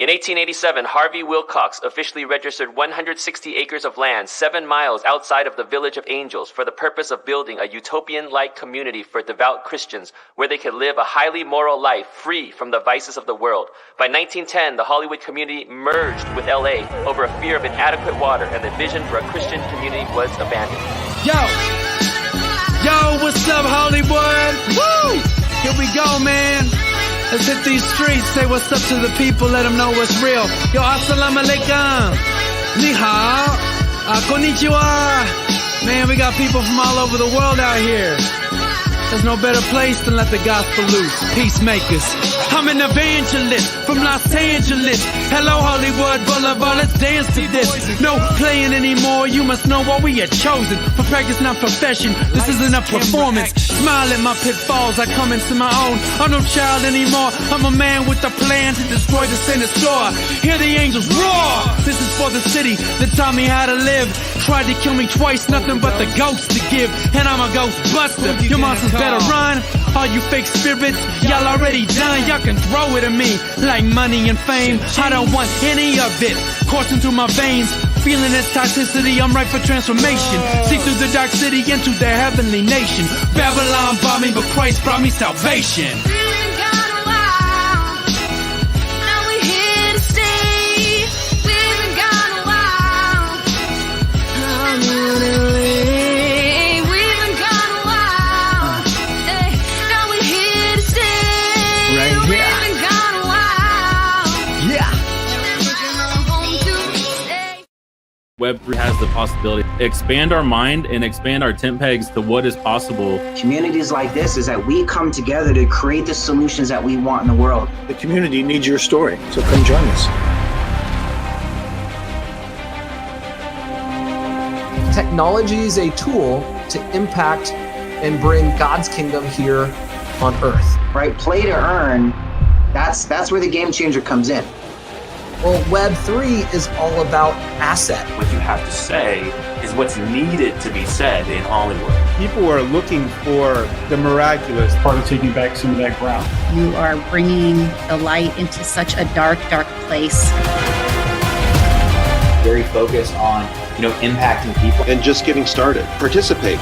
In 1887, Harvey Wilcox officially registered 160 acres of land 7 miles outside of the Village of Angels for the purpose of building a utopian-like community for devout Christians where they could live a highly moral life free from the vices of the world. By 1910, the Hollywood community merged with LA over a fear of inadequate water, and the vision for a Christian community was abandoned. Yo, what's up, Hollywood? Woo! Here we go, man. Let's hit these streets, say what's up to the people, let them know what's real. Yo, assalamu alaikum. Ni hao. Konnichiwa. Man, we got people from all over the world out here. There's no better place than let the gospel loose. Peacemakers. I'm an evangelist from Los Angeles. Hello, Hollywood Boulevard, let's dance to this. No playing anymore, you must know what we are chosen. For practice, not profession, this isn't a performance. Smile at my pitfalls, I come into my own. I'm no child anymore, I'm a man with a plan to destroy the sinner's store. Hear the angels roar, this is for the city that taught me how to live. Tried to kill me twice, nothing but the ghost to give. And I'm a ghost buster, your monsters better run. All you fake spirits, y'all already done. Y'all can throw it at me like money and fame. I don't want any of it coursing through my veins. Feeling this toxicity, I'm ripe for transformation. See through the dark city into the heavenly nation. Babylon bought me, but Christ brought me salvation. Web3 has the possibility to expand our mind and expand our tent pegs to what is possible. Communities like this is that we come together to create the solutions that we want in the world. The community needs your story, so come join us. Technology is a tool to impact and bring God's kingdom here on earth. Right? Play to earn, that's where the game changer comes in. Well, Web3 is all about asset. What you have to say is what's needed to be said in Hollywood. People are looking for the miraculous. Part of taking back some of that ground. You are bringing the light into such a dark, dark place. Very focused on, impacting people. And just getting started. Participate.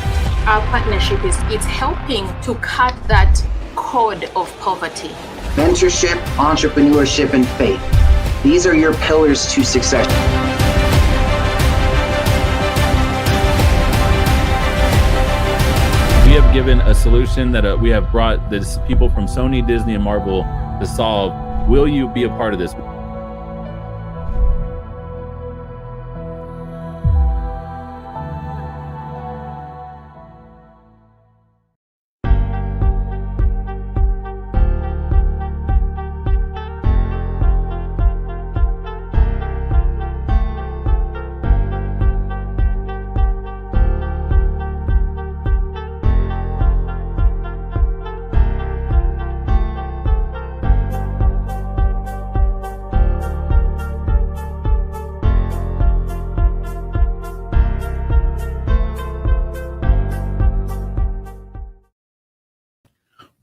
Our partnership is helping to cut that code of poverty. Mentorship, entrepreneurship, and faith. These are your pillars to success. We have given a solution that we have brought this people from Sony, Disney, and Marvel to solve. Will you be a part of this?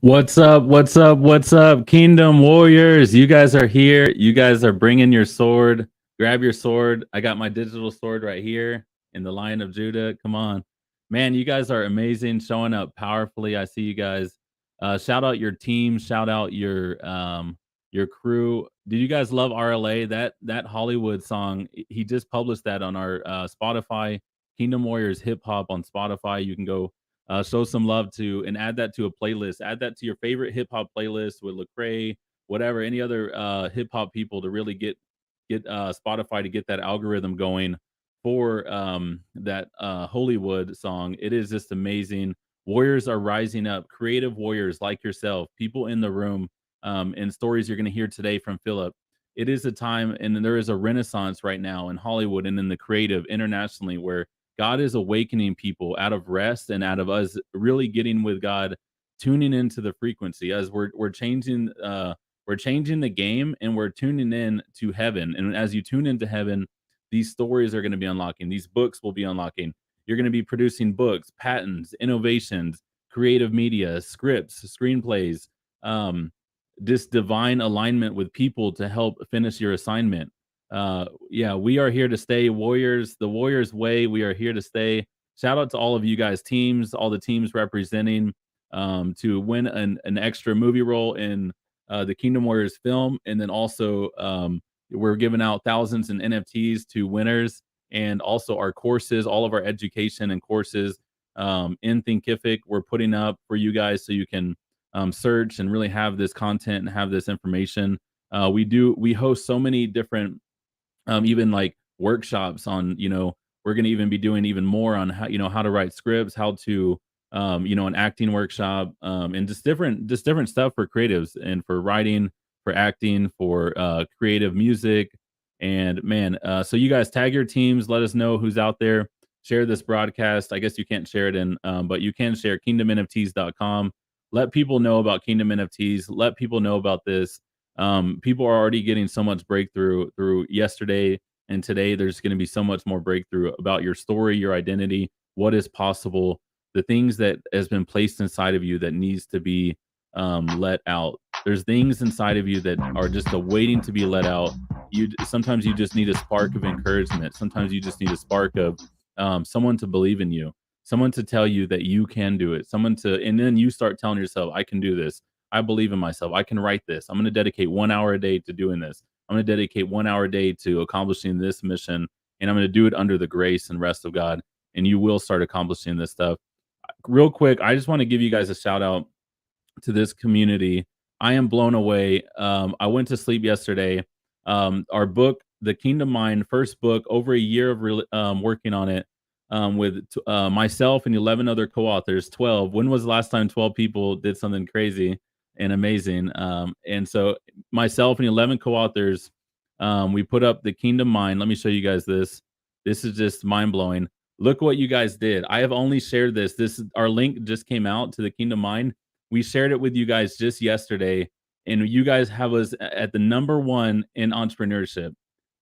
What's up, Kingdom Warriors? You guys are here. You guys are bringing your sword. Grab your sword. I got my digital sword right here in the Lion of Judah. Come on. Man, you guys are amazing, showing up powerfully. I see you guys. Shout out your team. Shout out your crew. Did you guys love RLA? That Hollywood song, he just published that on our Spotify. Kingdom Warriors Hip Hop on Spotify. You can go show some love to and add that to a playlist. Add that to your favorite hip hop playlist with Lecrae, whatever, any other hip hop people to really get Spotify to get that algorithm going for that Hollywood song. It is just amazing. Warriors are rising up, creative warriors like yourself, people in the room, and stories you're going to hear today from Philip. It is a time, and there is a renaissance right now in Hollywood and in the creative internationally where God is awakening people out of rest and out of us really getting with God, tuning into the frequency as we're changing the game, and we're tuning in to heaven. And as you tune into heaven, these stories are going to be unlocking. These books will be unlocking. You're going to be producing books, patents, innovations, creative media, scripts, screenplays, this divine alignment with people to help finish your assignment. Yeah, we are here to stay, Warriors. The Warriors way. We are here to stay. Shout out to all of you guys, teams, all the teams representing to win an extra movie role in the Kingdom Warriors film, and then also we're giving out thousands in NFTs to winners, and also our courses, all of our education and courses in Thinkific, we're putting up for you guys so you can search and really have this content and have this information. We host so many different even like workshops on, we're going to even be doing even more on how, how to write scripts, how to an acting workshop, and just different stuff for creatives and for writing, for acting, for creative music. And man, so you guys tag your teams, let us know who's out there, share this broadcast. I guess you can't share it in but you can share kingdomnfts.com. Let people know about Kingdom NFTs, let people know about this. People are already getting so much breakthrough through yesterday and today. There's going to be so much more breakthrough about your story, your identity, what is possible, the things that has been placed inside of you that needs to be let out. There's things inside of you that are just waiting to be let out. Sometimes you just need a spark of encouragement. Sometimes you just need a spark of someone to believe in you, someone to tell you that you can do it, and then you start telling yourself, I can do this. I believe in myself. I can write this. I'm going to dedicate 1 hour a day to doing this. I'm going to dedicate 1 hour a day to accomplishing this mission, and I'm going to do it under the grace and rest of God. And you will start accomplishing this stuff. Real quick, I just want to give you guys a shout out to this community. I am blown away. I went to sleep yesterday. Our book, The Kingdom Mind, first book, over a year of working on it with myself and 11 other co-authors, 12. When was the last time 12 people did something crazy and amazing? And so myself and 11 co-authors, we put up The Kingdom Mind. Let me show you guys this. This is just mind-blowing. Look what you guys did. I have only shared this. Our link just came out to The Kingdom Mind. We shared it with you guys just yesterday, and you guys have us at the #1 in entrepreneurship.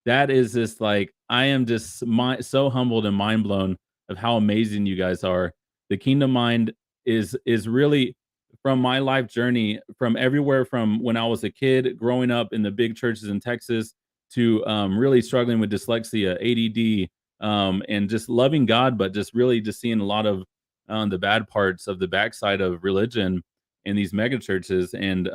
That is just like, I am just so humbled and mind blown of how amazing you guys are. The Kingdom Mind is really from my life journey, from everywhere from when I was a kid growing up in the big churches in Texas to really struggling with dyslexia, ADD, and just loving God, but just really just seeing a lot of the bad parts of the backside of religion in these mega churches, and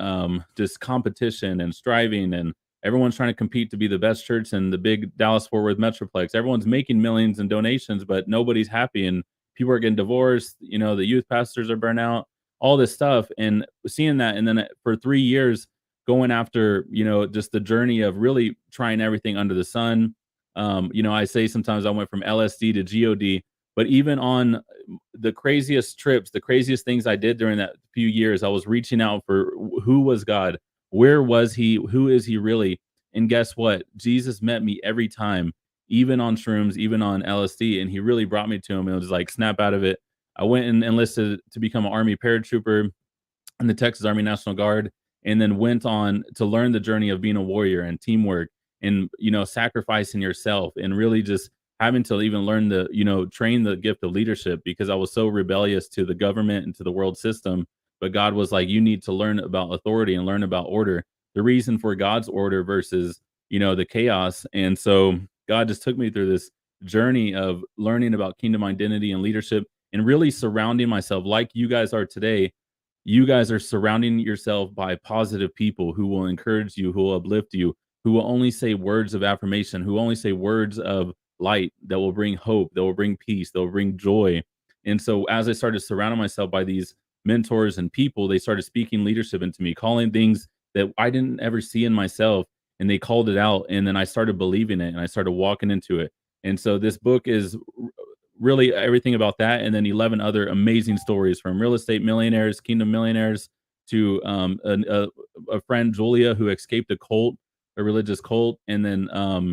just competition and striving, and everyone's trying to compete to be the best church in the big Dallas-Fort Worth metroplex. Everyone's making millions in donations, but nobody's happy, and people are getting divorced. The youth pastors are burnt out, all this stuff, and seeing that. And then for 3 years going after, just the journey of really trying everything under the sun. I say sometimes I went from LSD to GOD, but even on the craziest trips, the craziest things I did during that few years, I was reaching out for who was God? Where was he? Who is he really? And guess what? Jesus met me every time, even on shrooms, even on LSD, and he really brought me to him, and it was like, snap out of it. I went and enlisted to become an Army paratrooper in the Texas Army National Guard, and then went on to learn the journey of being a warrior and teamwork, and sacrificing yourself, and really just having to even learn train the gift of leadership, because I was so rebellious to the government and to the world system. But God was like, you need to learn about authority and learn about order, the reason for God's order versus, the chaos. And so God just took me through this journey of learning about kingdom identity and leadership, and really surrounding myself like you guys are today. You guys are surrounding yourself by positive people who will encourage you, who will uplift you, who will only say words of affirmation, who only say words of light that will bring hope, that will bring peace, that will bring joy. And so as I started surrounding myself by these mentors and people, they started speaking leadership into me, calling things that I didn't ever see in myself, and they called it out. And then I started believing it, and I started walking into it. And so this book is really everything about that, and then 11 other amazing stories, from real estate millionaires, kingdom millionaires, to a friend, Julia, who escaped a religious cult, and then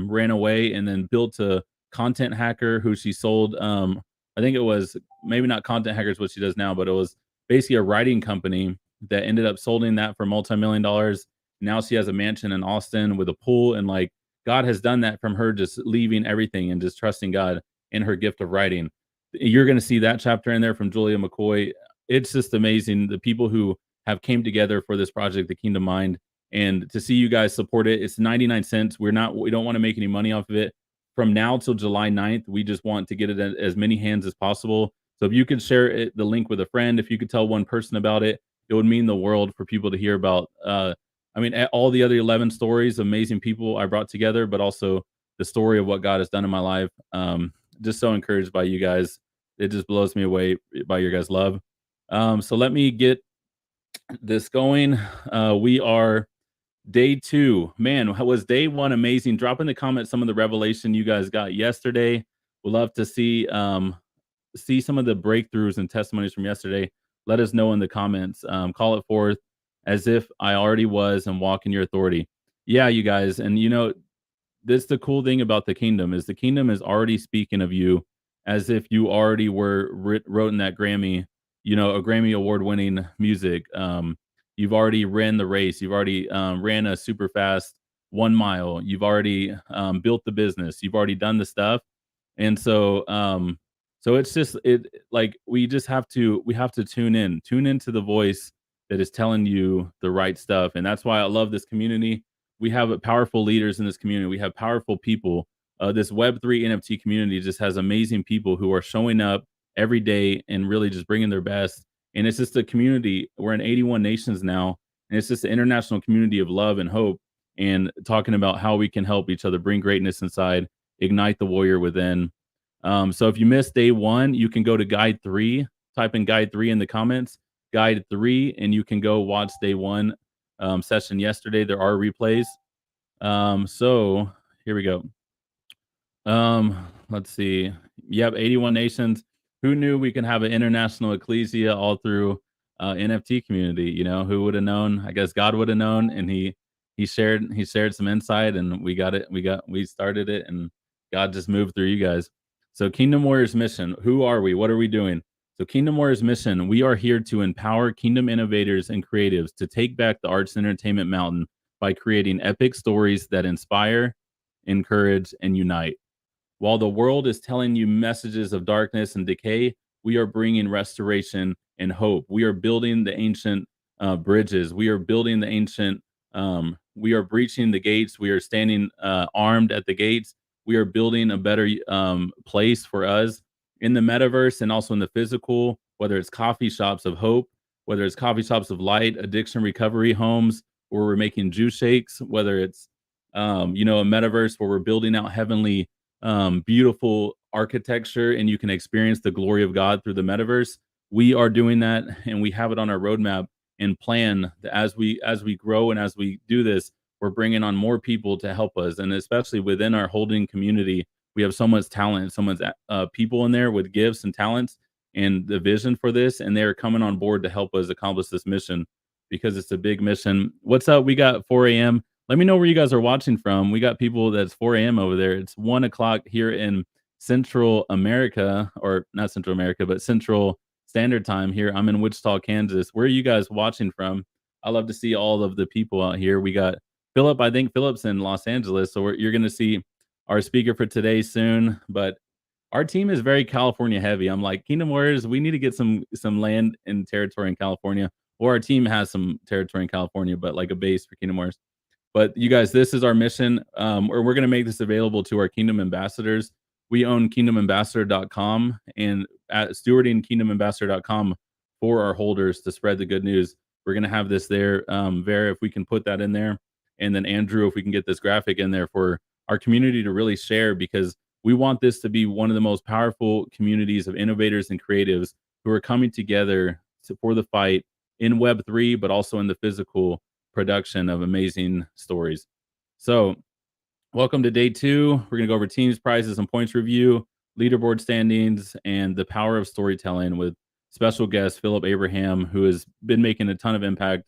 ran away, and then built a content hacker who she sold. I think it was maybe not content hackers what she does now, but it was basically a writing company that ended up selling that for multi-million dollars. Now she has a mansion in Austin with a pool, and like, God has done that from her just leaving everything and just trusting God in her gift of writing. You're going to see that chapter in there from Julia McCoy. It's just amazing. The people who have came together for this project, the Kingdom Mind, and to see you guys support it. It's 99 cents. We don't want to make any money off of it. From now till July 9th, we just want to get it in as many hands as possible. So if you could share the link with a friend, if you could tell one person about it, it would mean the world for people to hear about. All the other 11 stories, amazing people I brought together, but also the story of what God has done in my life. Just so encouraged by you guys. It just blows me away by your guys' love. So let me get this going. We are day 2. Man, was day 1 amazing? Drop in the comments some of the revelation you guys got yesterday. We'd love to see some of the breakthroughs and testimonies from yesterday. Let us know in the comments. Call it forth as if I already was and walk in your authority. Yeah, you guys. And this the cool thing about the kingdom is already speaking of you as if you already were wrote in that Grammy, a Grammy award winning music. You've already ran the race. You've already ran a super fast 1 mile. You've already built the business. You've already done the stuff. And so it's just we have to tune into the voice that is telling you the right stuff. And that's why I love this community. We have powerful leaders in this community. We have powerful people. This Web3 NFT community just has amazing people who are showing up every day and really just bringing their best. And it's just a community. We're in 81 nations now, and it's just an international community of love and hope, and talking about how we can help each other bring greatness inside, ignite the warrior within. So if you missed day 1, you can go to guide 3, type in guide 3 in the comments, guide 3, and you can go watch day 1 session yesterday. There are replays. So here we go. Let's see. Yep, 81 nations. Who knew we can have an international ecclesia all through NFT community? Who would have known? I guess God would have known, and he shared some insight, and we started it, and God just moved through you guys. So Kingdom Warriors mission. Who are we? What are we doing? So Kingdom Warriors mission, we are here to empower kingdom innovators and creatives to take back the arts and entertainment mountain by creating epic stories that inspire, encourage, and unite. While the world is telling you messages of darkness and decay, we are bringing restoration and hope. We are building the ancient bridges. We are building the ancient, we are breaching the gates. We are standing armed at the gates. We are building a better place for us in the metaverse and also in the physical, whether it's coffee shops of hope, whether it's coffee shops of light, addiction recovery homes, where we're making juice shakes, whether it's, a metaverse where we're building out heavenly, beautiful architecture, and you can experience the glory of God through the metaverse. We are doing that, and we have it on our roadmap and plan that as we grow and as we do this, we're bringing on more people to help us. And especially within our holding community, we have so much talent, so much people in there with gifts and talents and the vision for this, and they're coming on board to help us accomplish this mission because it's a big mission. What's up? We got 4 a.m. Let me know where you guys are watching from. We got people that's 4 a.m. over there. It's 1 o'clock here in Central America, or not Central America, but Central Standard Time here. I'm in Wichita, Kansas. Where are you guys watching from? I love to see all of the people out here. We got Philip. I think Philip's in Los Angeles. So you're going to see our speaker for today soon. But our team is very California heavy. I'm like, Kingdom Warriors, we need to get some land and territory in California. Or our team has some territory in California, but like a base for Kingdom Warriors. But you guys, this is our mission. We're going to make this available to our Kingdom ambassadors. We own kingdomambassador.com and at stewardingkingdomambassador.com for our holders to spread the good news. We're going to have this there. Vera, if we can put that in there. And then Andrew, if we can get this graphic in there for our community to really share, because we want this to be one of the most powerful communities of innovators and creatives who are coming together for the fight in Web3, but also in the physical production of amazing stories. So welcome to day 2. We're going to go over teams, prizes, and points review, leaderboard standings, and the power of storytelling with special guest Philip Abraham, who has been making a ton of impact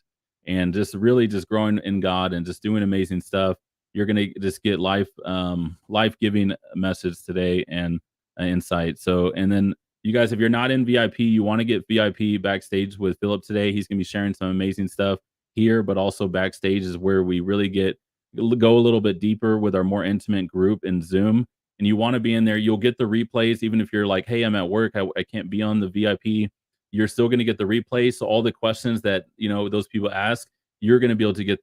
and just really just growing in God and just doing amazing stuff. You're going to just get life-giving message today and insight. So, and then you guys, if you're not in VIP, you want to get VIP backstage with Philip today. He's going to be sharing some amazing stuff here, but also backstage is where we really go a little bit deeper with our more intimate group in Zoom. And you want to be in there. You'll get the replays, even if you're like, hey, I'm at work, I can't be on the VIP. you're still going to get the replay. So all the questions that those people ask, you're going to be able to get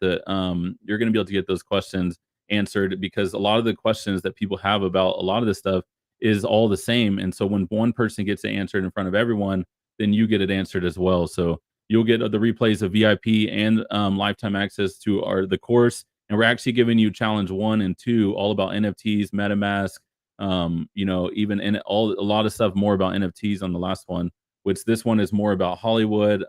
those questions answered, because a lot of the questions that people have about a lot of this stuff is all the same. And so when one person gets it answered in front of everyone, then you get it answered as well. So you'll get the replays of VIP and lifetime access to the course. And we're actually giving you challenge 1 and 2, all about NFTs, MetaMask, even in a lot of stuff more about NFTs on the last one, which this one is more about Hollywood,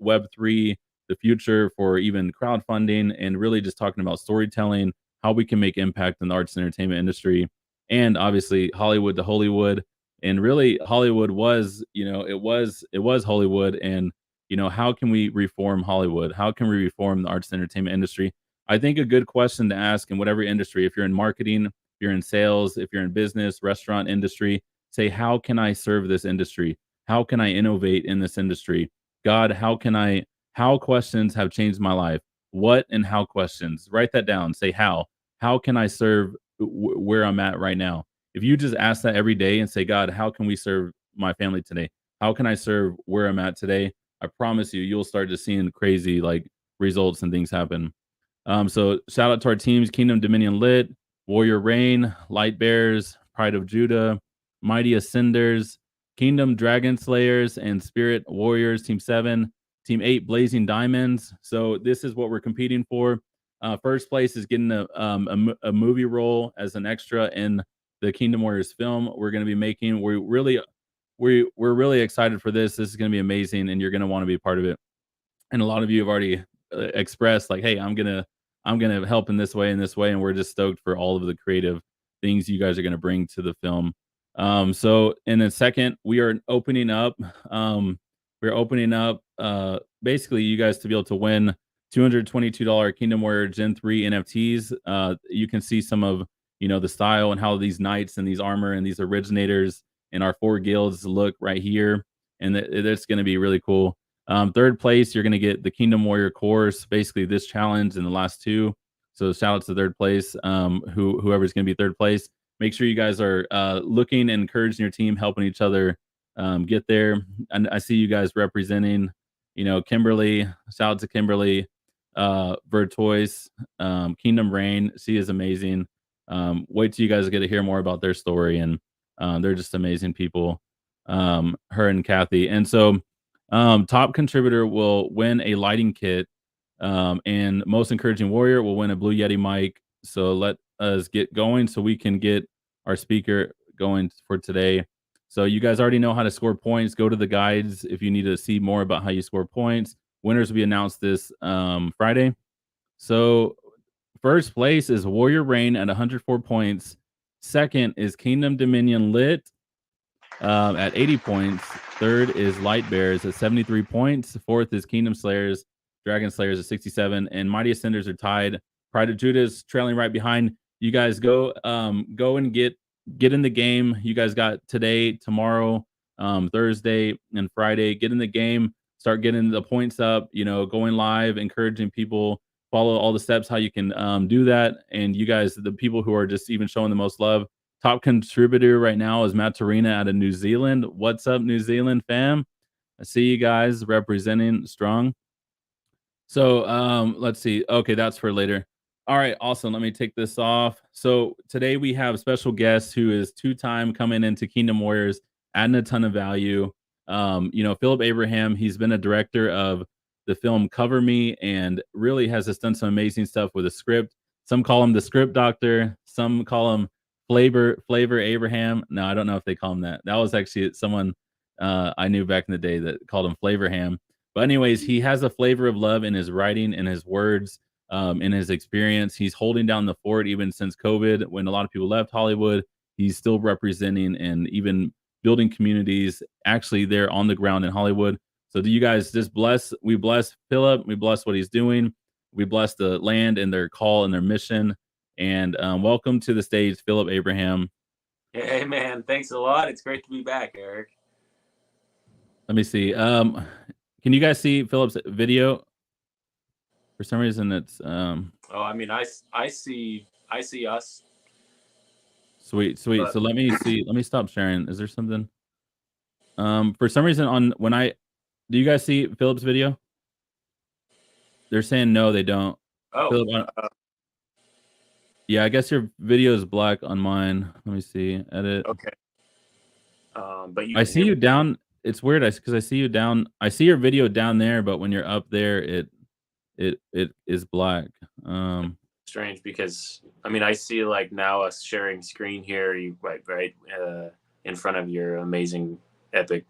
Web3, the future for even crowdfunding, and really just talking about storytelling, how we can make impact in the arts and entertainment industry, and obviously Hollywood to Hollywood. And really Hollywood was, it was Hollywood. And, how can we reform Hollywood? How can we reform the arts and entertainment industry? I think a good question to ask in whatever industry, if you're in marketing, if you're in sales, if you're in business, restaurant industry, say, how can I serve this industry? How can I innovate in this industry? God, how questions have changed my life? What and how questions? Write that down. Say how. How can I serve where I'm at right now? If you just ask that every day and say, God, how can we serve my family today? How can I serve where I'm at today? I promise you'll start to seeing crazy results and things happen. So shout out to our teams: Kingdom Dominion Lit, Warrior Rain, Light Bears, Pride of Judah, Mighty Ascenders, Kingdom Dragon Slayers, and Spirit Warriors. Team 7, Team 8, Blazing Diamonds. So this is what we're competing for. First place is getting a movie role as an extra in the Kingdom Warriors film we're going to be making. We're really excited for this. This is going to be amazing, and you're going to want to be a part of it. And a lot of you have already expressed hey, I'm gonna help in this way, and we're just stoked for all of the creative things you guys are going to bring to the film. So in a second, we are opening up basically you guys to be able to win $222 Kingdom Warrior Gen 3 NFTs. You can see some of the style and how these knights and these armor and these originators and our 4 guilds look right here, and it's going to be really cool. Third place, you're going to get the Kingdom Warrior course, basically this challenge and the last 2. So shout out to third place, whoever's going to be third place. Make sure you guys are looking and encouraging your team, helping each other get there. And I see you guys representing, Kimberly. Shout out to Kimberly, Vertois, Kingdom Reign. She is amazing. Wait till you guys get to hear more about their story, and they're just amazing people. Her and Kathy. And so top contributor will win a lighting kit, and most encouraging warrior will win a Blue Yeti mic. So let us get going so we can get our speaker going for today. So you guys already know how to score points. Go to the guides if you need to see more about how you score points. Winners will be announced this Friday. So first place is Warrior Rain at 104 points. Second is Kingdom Dominion Lit at 80 points. Third is Light Bears at 73 points. Fourth is Kingdom Slayers, Dragon Slayers at 67, and Mighty Ascenders are tied. Pride of Judah is trailing right behind. You guys go and get in the game. You guys got today, tomorrow, Thursday, and Friday. Get in the game. Start getting the points up. Going live, encouraging people. Follow all the steps how you can do that. And you guys, the people who are just even showing the most love. Top contributor right now is Matt Torina out of New Zealand. What's up, New Zealand fam? I see you guys representing strong. So let's see. Okay, that's for later. All right, awesome. Let me take this off. So today we have a special guest who is 2-time coming into Kingdom Warriors, adding a ton of value. Philip Abraham, he's been a director of the film Cover Me, and really has just done some amazing stuff with the script. Some call him the script doctor. Some call him Flavor Abraham. No, I don't know if they call him that. That was actually someone I knew back in the day that called him Flavorham. But anyways, he has a flavor of love in his writing, in his words, in his experience. He's holding down the fort even since COVID, when a lot of people left Hollywood. He's still representing and even building communities actually there on the ground in Hollywood. So do you guys just we bless Philip, we bless what he's doing. We bless the land and their call and their mission. And welcome to the stage, Philip Abraham. Hey, man. Thanks a lot. It's great to be back, Eric. Let me see. Can you guys see Philip's video? For some reason, it's. I see us. Sweet. But... So let me see. Let me stop sharing. Is there something? For some reason, when I Do you guys see Philip's video? They're saying no, they don't. Oh, Philip, yeah, I guess your video is black on mine. Let me see. Edit. okay. But you I can see hear you me. down. It's weird. Because I see you down. I see your video down there, but when you're up there, it is black. Strange because I mean I see like now us sharing screen here, you right in front of your amazing epic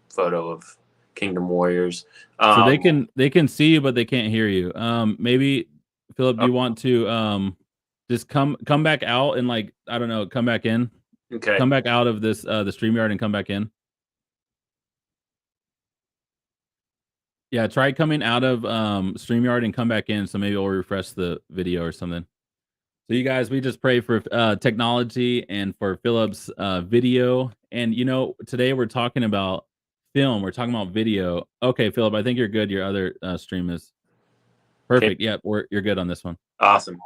photo of Kingdom Warriors. So Um, they can see you, but they can't hear you. Maybe Philip, do you want to just come back out and like I don't know, come back in, okay. come back out of this the StreamYard and come back in. Yeah, try coming out of StreamYard and come back in. So maybe we'll refresh the video or something. So you guys, we just pray for technology and for Philip's video. And you know, today we're talking about film. We're talking about video. Okay, Philip, I think you're good. Your other stream is perfect. Okay. Yep, you're good on this one. Awesome.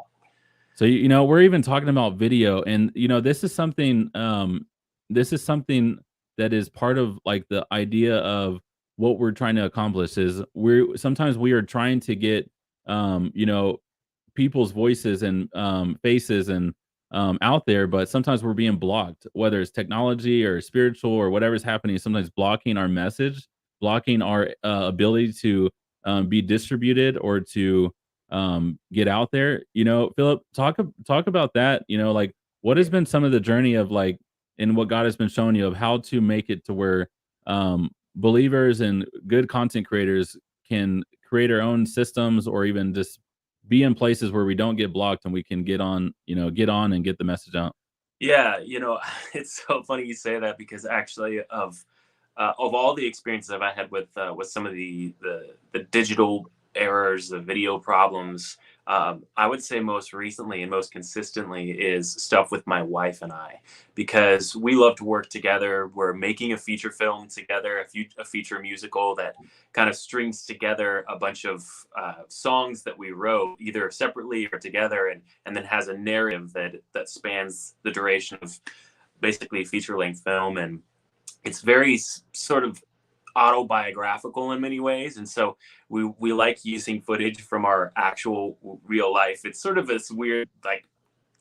So you know, we're even talking about video, and you know, this is something that is part of like the idea of what we're trying to accomplish is sometimes we are trying to get you know, people's voices and faces and out there, but sometimes we're being blocked, whether it's technology or spiritual or whatever's happening, sometimes blocking our message, blocking our ability to be distributed or to get out there. You know, Philip, talk about that. You know, like what has been some of the journey of like and what God has been showing you of how to make it to where believers and good content creators can create our own systems or even just be in places where we don't get blocked and we can get on, you know, get on and get the message out. Yeah, you know, it's so funny you say that because actually of all the experiences I've had with some of the digital errors, the video problems, I would say most recently and most consistently is stuff with my wife and I, because we love to work together. We're making a feature film together, a feature musical that kind of strings together a bunch of songs that we wrote either separately or together, and then has a narrative that spans the duration of basically a feature length film. And it's very sort of autobiographical in many ways, and so we like using footage from our actual real life. It's sort of this weird like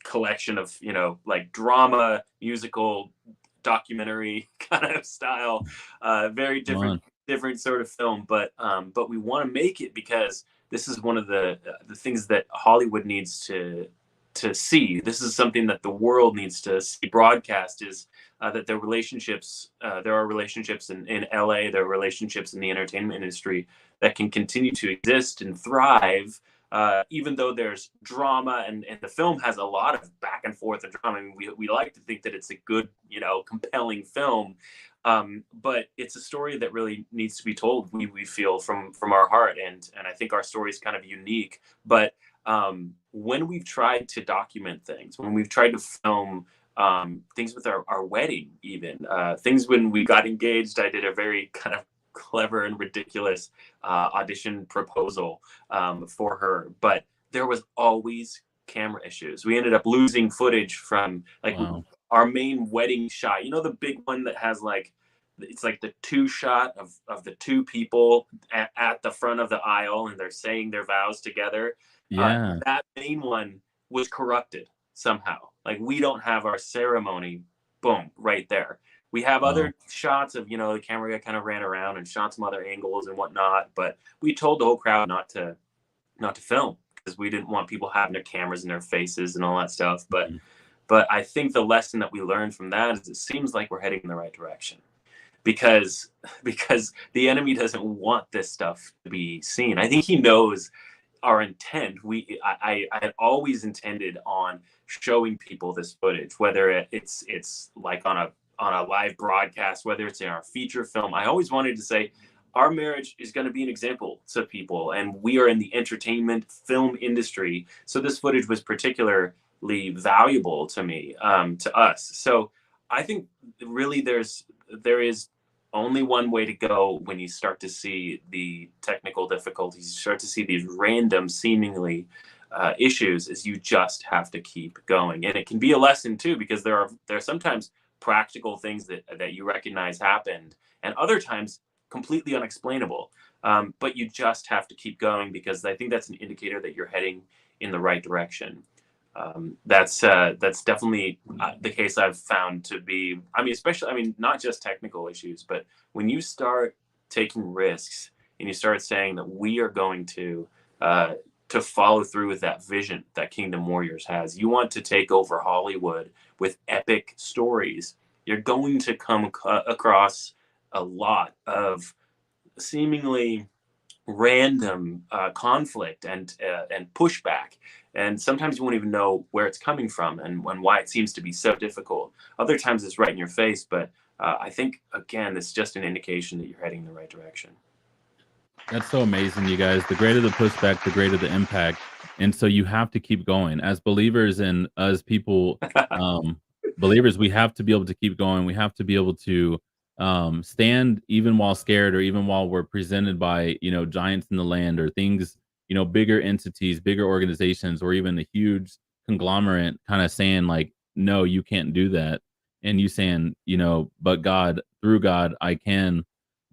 collection of, you know, like drama, musical, documentary kind of style, very different sort of film, but we want to make it because this is one of the things that Hollywood needs to see. This is something that the world needs to see broadcast, is that there are relationships in LA, there are relationships in the entertainment industry that can continue to exist and thrive, even though there's drama, and the film has a lot of back and forth and drama. I mean, we like to think that it's a good, you know, compelling film, but it's a story that really needs to be told. We feel from our heart, and I think our story is kind of unique. But when we've tried to document things, when we've tried to film things with our wedding, even things when we got engaged, I did a very kind of clever and ridiculous audition proposal for her, but there was always camera issues. We ended up losing footage from like our main wedding shot. You know, the big one that has like, it's like the two shot of the two people at the front of the aisle and they're saying their vows together. Yeah. That main one was corrupted somehow. Like, we don't have our ceremony, boom, right there. We have other shots of, you know, the camera kind of ran around and shot some other angles and whatnot, but we told the whole crowd not to film because we didn't want people having their cameras in their faces and all that stuff. But I think the lesson that we learned from that is it seems like we're heading in the right direction, because the enemy doesn't want this stuff to be seen. I think he knows our intent. I had always intended on showing people this footage, whether it's like on a live broadcast, whether it's in our feature film. I always wanted to say our marriage is going to be an example to people, and we are in the entertainment film industry, so this footage was particularly valuable to me, to us. So I think really there is only one way to go when you start to see the technical difficulties, you start to see these random seemingly issues, is you just have to keep going. And it can be a lesson too, because there are sometimes practical things that you recognize happened, and other times completely unexplainable. But you just have to keep going, because I think that's an indicator that you're heading in the right direction. That's definitely the case I've found to be. I mean, especially, I mean, not just technical issues, but when you start taking risks and you start saying that we are going to follow through with that vision that Kingdom Warriors has. You want to take over Hollywood with epic stories. You're going to come across a lot of seemingly random conflict and pushback, and sometimes you won't even know where it's coming from and why it seems to be so difficult. Other times it's right in your face, but I think again it's just an indication that you're heading in the right direction. That's so amazing, you guys. The greater the pushback, the greater the impact. And so you have to keep going. As believers and as people, believers, we have to be able to keep going. We have to be able to stand even while scared, or even while we're presented by, giants in the land, or things, bigger entities, bigger organizations, or even a huge conglomerate kind of saying, like, no, you can't do that. And you saying, but God, through God, I can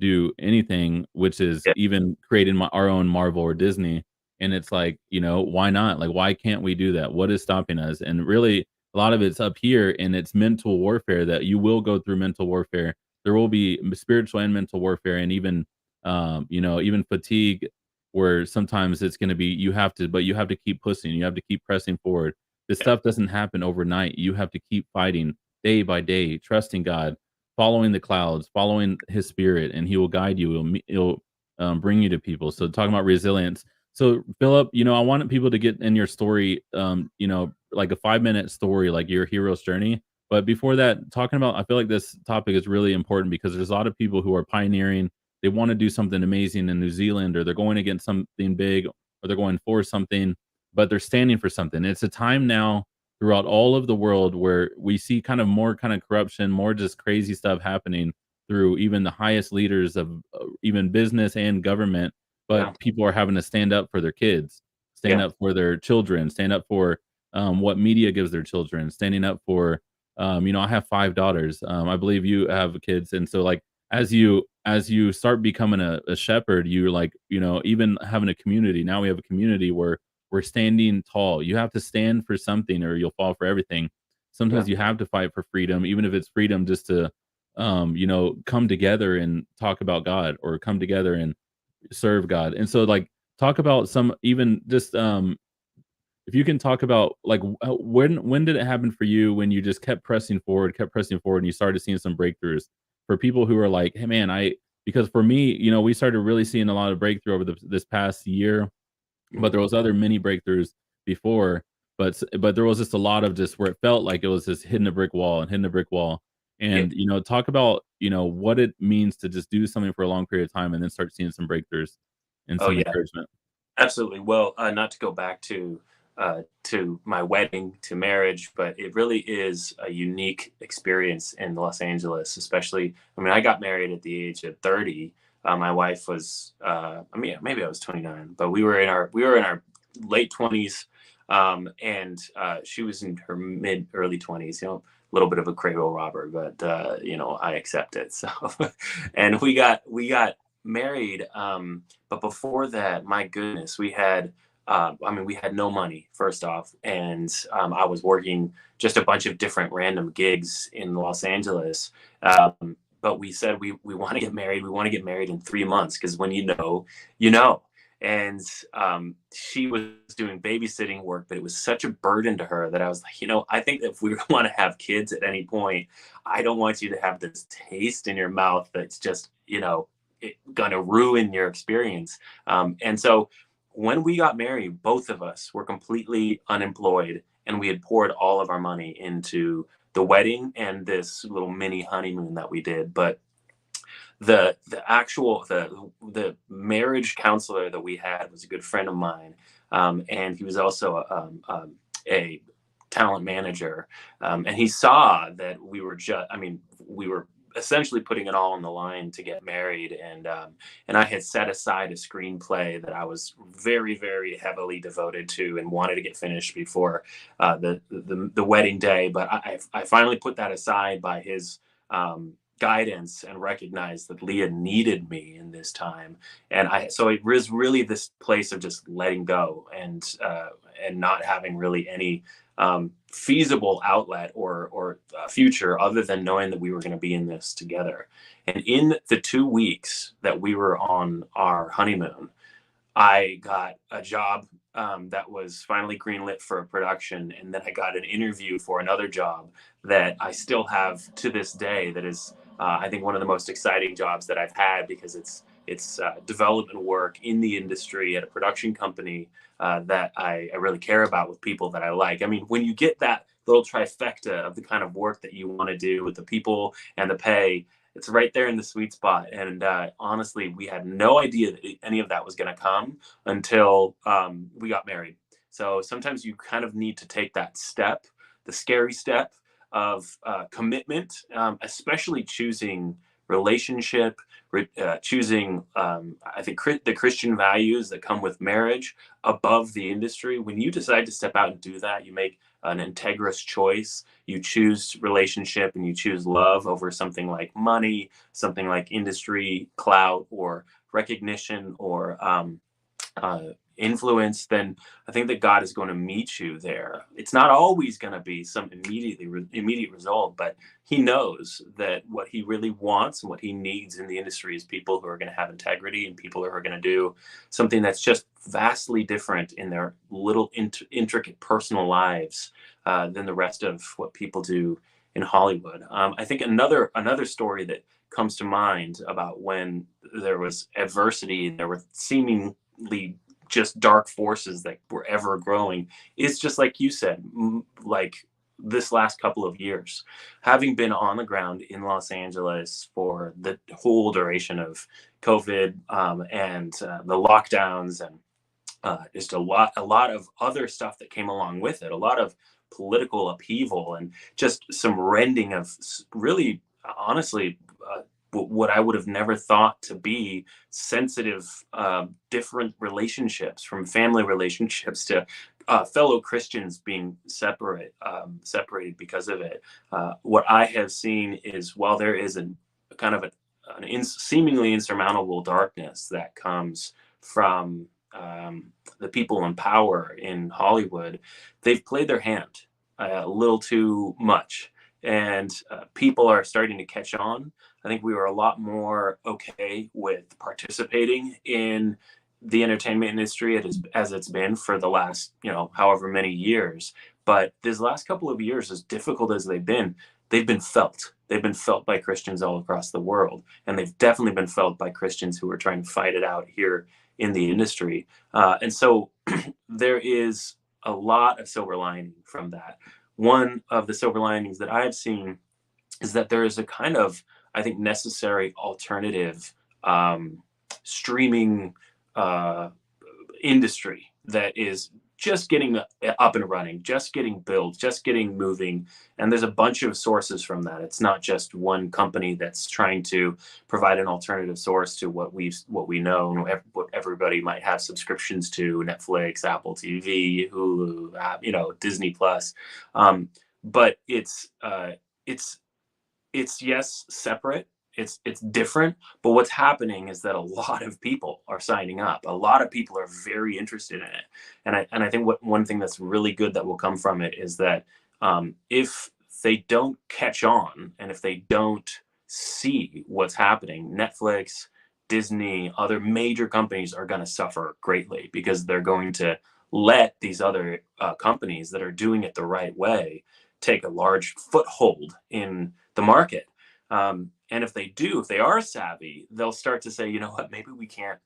do anything, which is Yeah. even creating our own Marvel or Disney. And it's like, why not? Like, why can't we do that? What is stopping us? And really, a lot of it's up here, and it's mental warfare, that you will go through mental warfare. There will be spiritual and mental warfare, and even, even fatigue, where sometimes it's going to be, you have to keep pushing, you have to keep pressing forward. This stuff doesn't happen overnight. You have to keep fighting day by day, trusting God, following the clouds, following His Spirit, and He will guide you. He'll bring you to people. So talking about resilience. So Philip, I wanted people to get in your story, like a 5-minute story, like your hero's journey. But before that, talking about, I feel like this topic is really important, because there's a lot of people who are pioneering. They want to do something amazing in New Zealand, or they're going against something big, or they're going for something, but they're standing for something. It's a time now throughout all of the world where we see kind of more kind of corruption, more just crazy stuff happening through even the highest leaders of even business and government. But people are having to stand up for their kids, stand up for their children, stand up for what media gives their children, standing up for, I have 5 daughters. I believe you have kids. And so, like, as you start becoming a shepherd, you're like, even having a community. Now we have a community where we're standing tall. You have to stand for something, or you'll fall for everything. Sometimes you have to fight for freedom, even if it's freedom just to, come together and talk about God, or come together and serve God. And so, like, talk about some, even just, if you can talk about, like, when did it happen for you, when you just kept pressing forward, and you started seeing some breakthroughs for people who are like, hey man, because for me, we started really seeing a lot of breakthrough over this past year, but there was other mini breakthroughs before, but there was just a lot of just where it felt like it was just hitting a brick wall and hitting a brick wall. And talk about what it means to just do something for a long period of time, and then start seeing some breakthroughs and some encouragement. Absolutely. Well, not to go back to my wedding, to marriage, but it really is a unique experience in Los Angeles, especially. I mean, I got married at the age of 30. My wife was, maybe I was 29, but we were in our late 20s, and she was in her early 20s. A little bit of a cradle robber, but I accept it. So, and we got married. But before that, my goodness, we had no money, first off, and I was working just a bunch of different random gigs in Los Angeles. But we said we want to get married. We want to get married in 3 months, because when you know. And she was doing babysitting work, but it was such a burden to her that I was like, I think if we want to have kids at any point, I don't want you to have this taste in your mouth that's just, gonna ruin your experience. And so when we got married, both of us were completely unemployed, and we had poured all of our money into the wedding and this little mini honeymoon that we did. But the marriage counselor that we had was a good friend of mine, and he was also a talent manager, and he saw that we were essentially putting it all on the line to get married, and I had set aside a screenplay that I was very, very heavily devoted to and wanted to get finished before the wedding day. But I finally put that aside by his guidance and recognized that Leah needed me in this time. And so it was really this place of just letting go and not having really any feasible outlet or future other than knowing that we were going to be in this together. And in the 2 weeks that we were on our honeymoon, I got a job that was finally greenlit for a production, and then I got an interview for another job that I still have to this day. That is, I think, one of the most exciting jobs that I've had, because it's development work in the industry at a production company that I really care about, with people that I like. I mean, when you get that little trifecta of the kind of work that you want to do with the people and the pay, it's right there in the sweet spot. And honestly, we had no idea that any of that was going to come until we got married. So sometimes you kind of need to take that step, the scary step of commitment, especially choosing relationship, choosing, I think, the Christian values that come with marriage above the industry. When you decide to step out and do that, you make an integrous choice. You choose relationship and you choose love over something like money, something like industry clout or recognition or influence. Then I think that God is going to meet you there. It's not always going to be some immediate result, but he knows that what he really wants and what he needs in the industry is people who are going to have integrity and people who are going to do something that's just vastly different in their little intricate personal lives than the rest of what people do in Hollywood. I think another story that comes to mind about when there was adversity, there were seemingly just dark forces that were ever growing, is just like you said, like this last couple of years, having been on the ground in Los Angeles for the whole duration of COVID and the lockdowns and just a lot of other stuff that came along with it, a lot of political upheaval and just some rending of really, honestly, what I would have never thought to be sensitive, different relationships, from family relationships to fellow Christians being separated because of it. What I have seen is, while there is a kind of seemingly insurmountable darkness that comes from the people in power in Hollywood, they've played their hand a little too much. And people are starting to catch on. I think we were a lot more okay with participating in the entertainment industry as it's been for the last, however many years. But these last couple of years, as difficult as they've been felt. They've been felt by Christians all across the world. And they've definitely been felt by Christians who are trying to fight it out here in the industry. And so there is a lot of silver lining from that. One of the silver linings that I've seen is that there is a kind of, I think, necessary alternative streaming industry that is just getting up and running, just getting built, just getting moving. And there's a bunch of sources from that. It's not just one company that's trying to provide an alternative source to what we know and what everybody might have subscriptions to: Netflix, Apple TV, Hulu, Disney Plus. But it's yes, separate. It's different, but what's happening is that a lot of people are signing up. A lot of people are very interested in it, and I think one thing that's really good that will come from it is that if they don't catch on and if they don't see what's happening, Netflix, Disney, other major companies are going to suffer greatly, because they're going to let these other companies that are doing it the right way take a large foothold in the market. And if they are savvy, they'll start to say, you know what, maybe we can't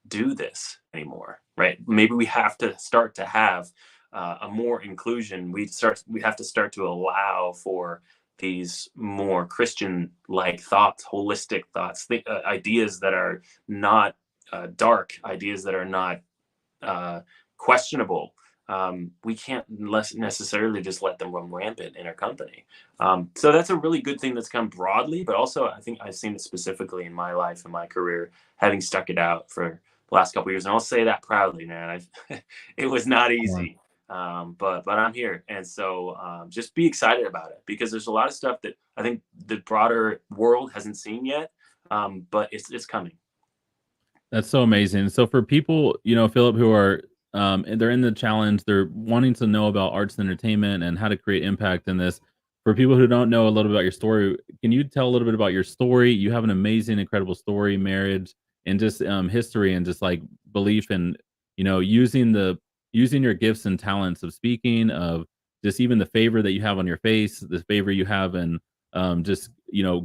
do this anymore, right? Maybe we have to start to have a more inclusion. We have to start to allow for these more Christian-like thoughts, holistic thoughts, ideas that are not dark, ideas that are not questionable. We can't necessarily just let them run rampant in our company. So that's a really good thing that's come broadly, but also I think I've seen it specifically in my life and my career, having stuck it out for the last couple of years. And I'll say that proudly, man. It was not easy. but I'm here, and so just be excited about it, because there's a lot of stuff that I think the broader world hasn't seen yet, but it's coming. That's so amazing. So for people, Philip, who are and they're in the challenge, they're wanting to know about arts and entertainment and how to create impact in this. For people who don't know a little bit about your story, can you tell a little bit about your story? You have an amazing, incredible story, marriage, and just history, and just like belief in, using your gifts and talents of speaking, of just even the favor that you have on your face, the favor you have in just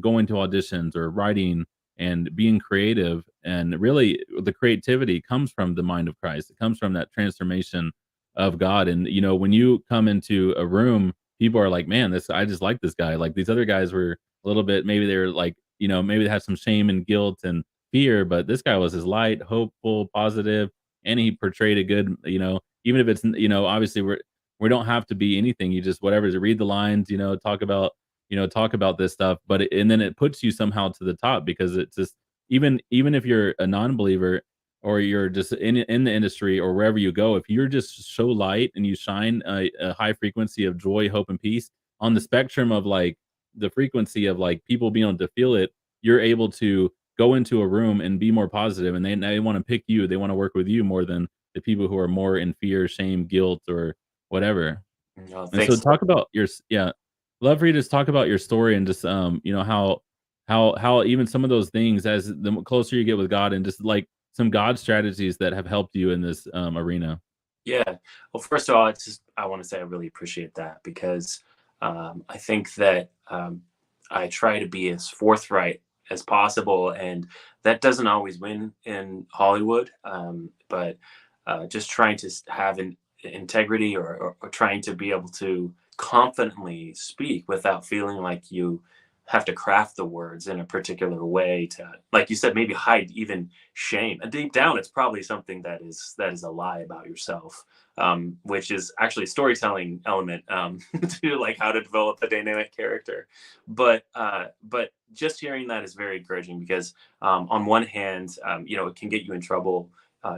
going to auditions or writing and being creative. And really the creativity comes from the mind of Christ. It comes from that transformation of God. And when you come into a room, people are like, man, this I just like this guy. Like these other guys were a little bit, maybe they were like, maybe they had some shame and guilt and fear, but this guy was as light, hopeful, positive, and he portrayed a good, even if it's, obviously we don't have to be anything. You just whatever, to read the lines, talk about this stuff, but and then it puts you somehow to the top, because it's just, even if you're a non-believer, or you're just in the industry or wherever you go, if you're just so light and you shine a high frequency of joy, hope, and peace on the spectrum of like the frequency of like people being able to feel it, you're able to go into a room and be more positive, and they want to pick you, they want to work with you more than the people who are more in fear, shame, guilt, or whatever. Oh, And so thanks. talk about love for you to just talk about your story, and just how even some of those things, as the closer you get with God, and just like some God strategies that have helped you in this arena. Yeah. Well, first of all, I want to say I really appreciate that, because I think that I try to be as forthright as possible, and that doesn't always win in Hollywood. But just trying to have an integrity, or trying to be able to confidently speak without feeling like you have to craft the words in a particular way to, like you said, maybe hide even shame. And deep down, it's probably something that is a lie about yourself, which is actually a storytelling element, to like how to develop a dynamic character. But just hearing that is very encouraging, because on one hand, it can get you in trouble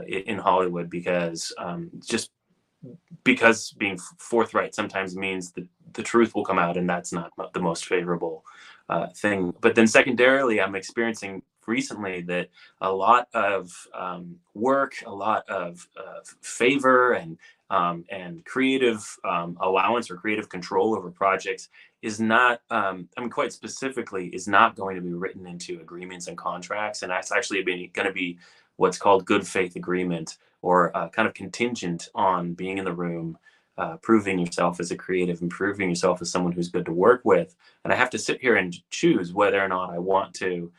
in Hollywood, because just because being forthright sometimes means that the truth will come out, and that's not the most favorable thing. But then secondarily, I'm experiencing recently that a lot of work, a lot of favor, and creative allowance or creative control over projects is not, quite specifically, is not going to be written into agreements and contracts. And that's actually going to be what's called good faith agreement, or kind of contingent on being in the room, proving yourself as a creative, and proving yourself as someone who's good to work with. And I have to sit here and choose whether or not I want to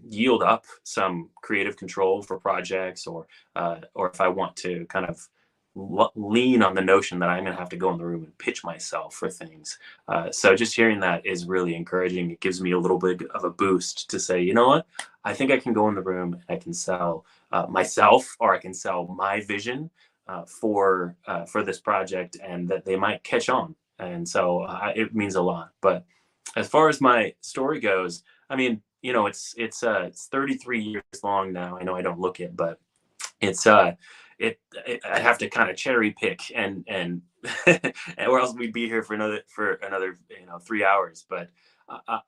yield up some creative control for projects, or if I want to kind of lean on the notion that I'm going to have to go in the room and pitch myself for things. So just hearing that is really encouraging. It gives me a little bit of a boost to say, you know what, I think I can go in the room and I can sell myself, or I can sell my vision for this project, and that they might catch on. And so it means a lot. But as far as my story goes, I mean, it's 33 years long now. I know I don't look it, but it's I have to kind of cherry pick, and or else we'd be here for another 3 hours. But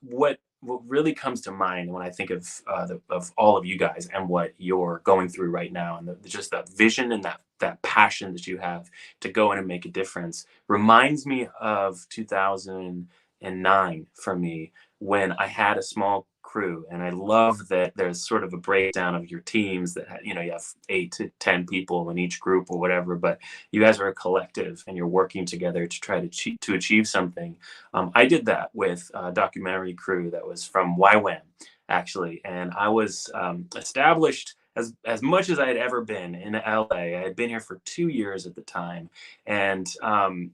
what really comes to mind when I think of all of you guys and what you're going through right now, and just that vision and that passion that you have to go in and make a difference, reminds me of 2009 for me, when I had a small crew. And I love that there's sort of a breakdown of your teams, that you have 8 to 10 people in each group or whatever, but you guys are a collective and you're working together to try to achieve something. I did that with a documentary crew that was from YWAM, actually, and I was established as much as I had ever been in LA. I had been here for 2 years at the time, and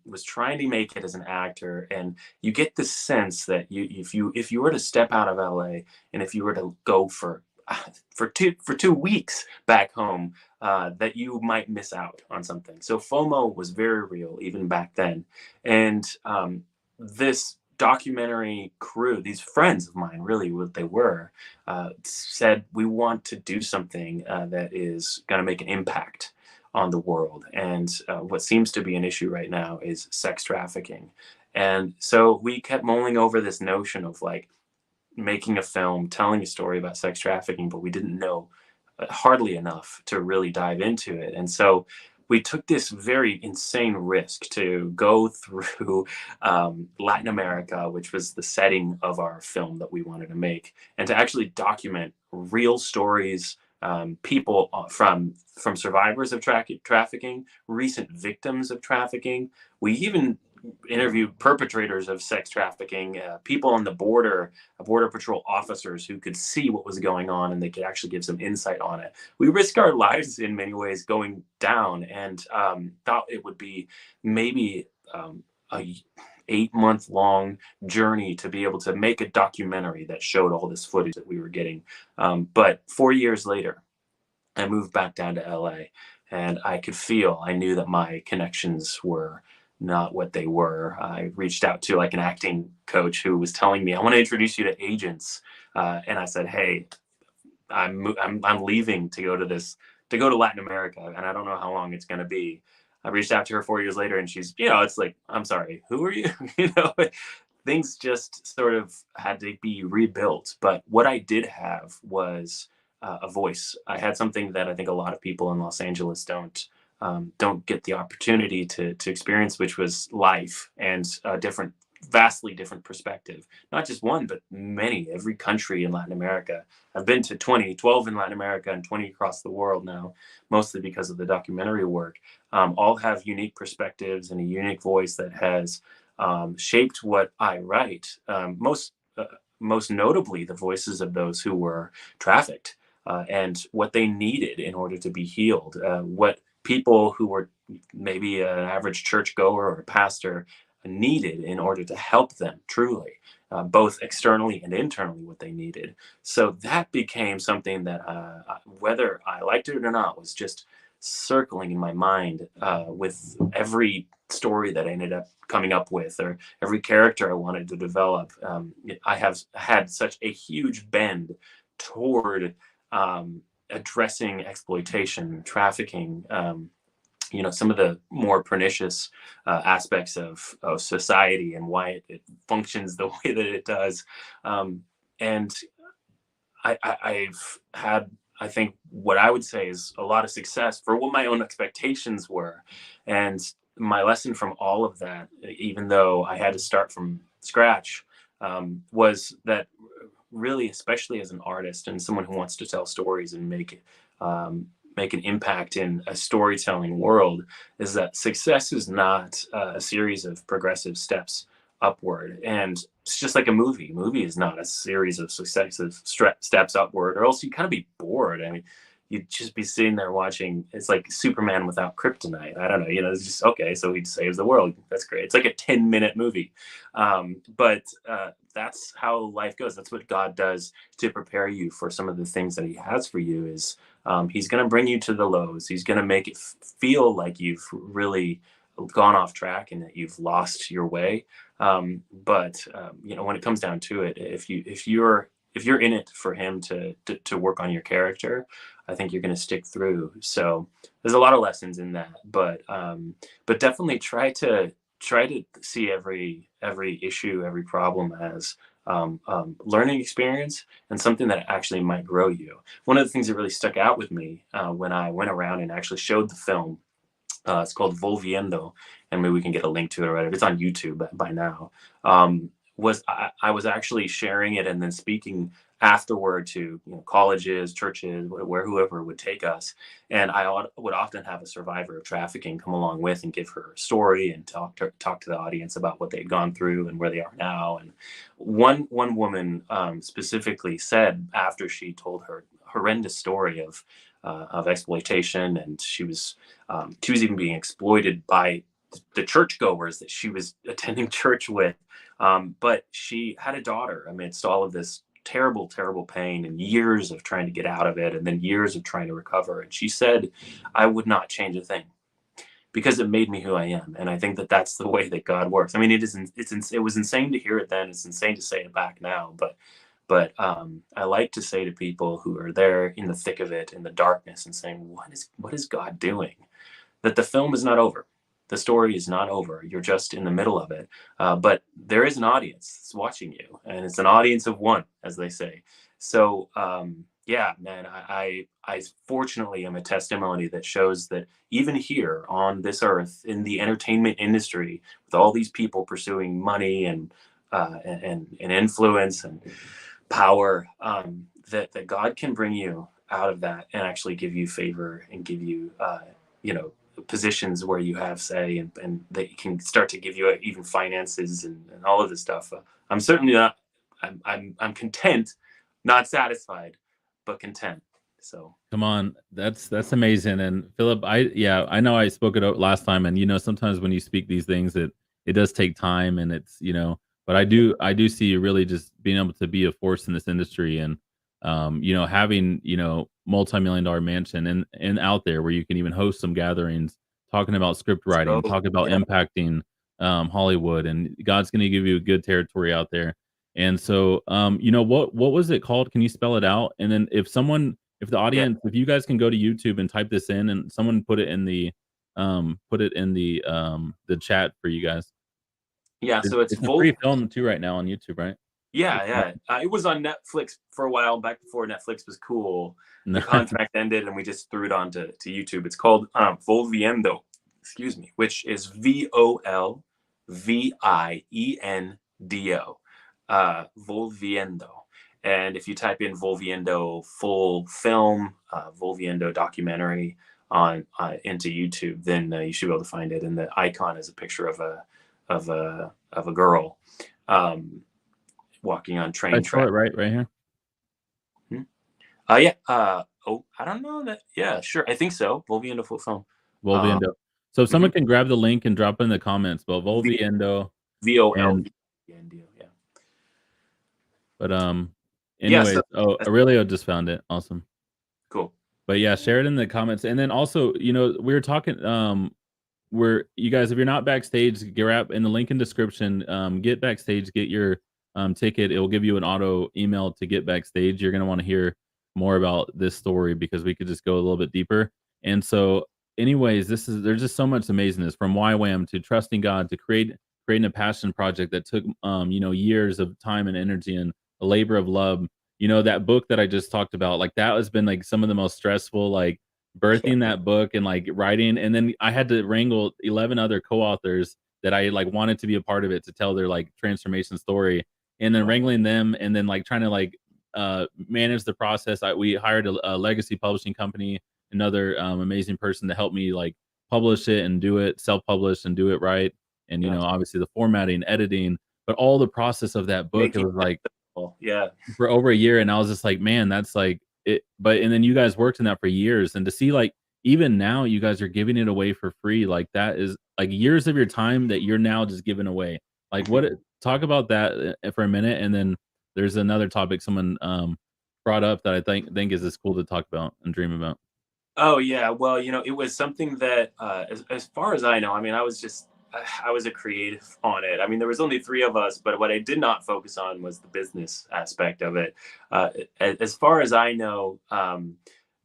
was trying to make it as an actor. And you get the sense that if you were to step out of LA, and if you were to go for 2 weeks back home, that you might miss out on something. So FOMO was very real even back then. And this documentary crew, these friends of mine, really what they were, said, we want to do something that is going to make an impact on the world. And what seems to be an issue right now is sex trafficking. And so we kept mulling over this notion of like making a film telling a story about sex trafficking, but we didn't know hardly enough to really dive into it. And so we took this very insane risk to go through Latin America, which was the setting of our film that we wanted to make, and to actually document real stories, people from survivors of trafficking, recent victims of trafficking. We even interviewed perpetrators of sex trafficking, people on the border, border patrol officers who could see what was going on and they could actually give some insight on it. We risked our lives in many ways going down, and thought it would be maybe a 8-month long journey to be able to make a documentary that showed all this footage that we were getting. But 4 years later, I moved back down to LA, and I knew that my connections were not what they were. I reached out to like an acting coach who was telling me, I want to introduce you to agents. And I said, hey, I'm leaving to go to Latin America, and I don't know how long it's going to be. I reached out to her 4 years later, and she's, it's like, I'm sorry, who are you? Things just sort of had to be rebuilt. But what I did have was a voice. I had something that I think a lot of people in Los Angeles don't get the opportunity to experience, which was life and a vastly different perspective. Not just one, but many, every country in Latin America. I've been to 12 in Latin America and 20 across the world now, mostly because of the documentary work. All have unique perspectives and a unique voice that has shaped what I write. Most notably, the voices of those who were trafficked, and what they needed in order to be healed. What people who were maybe an average churchgoer or a pastor needed in order to help them truly, both externally and internally, what they needed. So that became something that, whether I liked it or not, was just circling in my mind with every story that I ended up coming up with, or every character I wanted to develop. I have had such a huge bend toward addressing exploitation, trafficking, some of the more pernicious aspects of society and why it functions the way that it does. And I've had, I think, what I would say is a lot of success for what my own expectations were. And my lesson from all of that, even though I had to start from scratch, was that really, especially as an artist and someone who wants to tell stories and make an impact in a storytelling world, is that success is not a series of progressive steps upward. And it's just like a movie. Movie is not a series of successive steps upward, or else you kind of be bored. I mean, you'd just be sitting there watching. It's like Superman without kryptonite. I don't know. It's just, okay, so he saves the world. That's great. It's like a 10-minute movie. But that's how life goes. That's what God does to prepare you for some of the things that he has for you. Is he's going to bring you to the lows. He's going to make it feel like you've really gone off track and that you've lost your way. But when it comes down to it, if you're in it for him to work on your character, I think you're going to stick through. So there's a lot of lessons in that, but definitely try to see every issue, every problem as learning experience and something that actually might grow you. One of the things that really stuck out with me when I went around and actually showed the film, it's called Volviendo, and maybe we can get a link to it or whatever. It's on YouTube by now. Was I was actually sharing it and then speaking afterward to colleges, churches, whoever would take us. And I would often have a survivor of trafficking come along with and give her a story and talk to the audience about what they'd gone through and where they are now. And one woman specifically said, after she told her horrendous story of exploitation, and she was even being exploited by the churchgoers that she was attending church with. But she had a daughter amidst all of this terrible, terrible pain and years of trying to get out of it, and then years of trying to recover. And she said, I would not change a thing because it made me who I am. And I think that that's the way that God works. I mean, it was insane to hear it then. It's insane to say it back now. But I like to say to people who are there in the thick of it, in the darkness, and saying, what is God doing? that the film is not over. The story is not over. You're just in the middle of it. But there is an audience that's watching you, and it's an audience of one, as they say. So, yeah, man, I fortunately am a testimony that shows that even here on this earth, in the entertainment industry, with all these people pursuing money and influence and power, that God can bring you out of that and actually give you favor and give you, positions where you have say, and they can start to give you even finances and all of this stuff. I'm certainly not. I'm content, not satisfied, but content. So Come on, that's amazing. And Philip, I know I spoke it out last time, and sometimes when you speak these things, it does take time, and it's but I do see you really just being able to be a force in this industry, and having multi-million dollar mansion and out there where you can even host some gatherings, talking about script writing, so talking about yeah, impacting Hollywood, and God's going to give you a good territory out there. And so, what was it called? Can you spell it out? And then if the yeah, audience, if you guys can go to YouTube and type this in, and someone put it in the chat for you guys. yeah. So it's It's a Volt. free film too right now on YouTube, right? Yeah, yeah. It was on Netflix for a while back before Netflix was cool. No. The contract ended, and we just threw it on to YouTube. It's called Volviendo, excuse me, which is Volviendo, Volviendo. And if you type in Volviendo full film, Volviendo documentary on into YouTube, then you should be able to find it. And the icon is a picture of a girl. Walking on train I saw track. it right here. Yeah. I don't know that. Yeah, sure. I think so. Volviendo full film. Volviendo. So if someone Mhm. can grab the link and drop it in the comments, but Volviendo. And VOLVNDO. Yeah. but Yeah. anyways, So that's Aurelio just found it. Awesome. cool. But yeah, share it in the comments. And then also, we were talking where you guys, if you're not backstage, grab in the link in description, get backstage, get your ticket. It will give you an auto email to get backstage. You're gonna want to hear more about this story because we could just go a little bit deeper. And so, anyways, there's just so much amazingness from YWAM to trusting God to creating a passion project that took years of time and energy and a labor of love. That book that I just talked about, like that has been like some of the most stressful, like birthing that book and like writing, and then I had to wrangle 11 other co-authors that I like wanted to be a part of it to tell their like transformation story, and then wrangling them, and then like trying to like manage the process. We hired a legacy publishing company, another amazing person to help me like publish it and do it self-publish and do it right, and obviously the formatting, editing, but all the process of that book, it Making was like yeah. for over a year, and I was just like, man, that's like it. But and then you guys worked in that for years, and to see like even now you guys are giving it away for free, like that is like years of your time that you're now just giving away. Like talk about that for a minute, and then there's another topic someone brought up that I think is just cool to talk about and dream about. Oh yeah. Well, it was something that, as far as I know, I mean, I was a creative on it. I mean, there was only three of us, but what I did not focus on was the business aspect of it. As far as I know,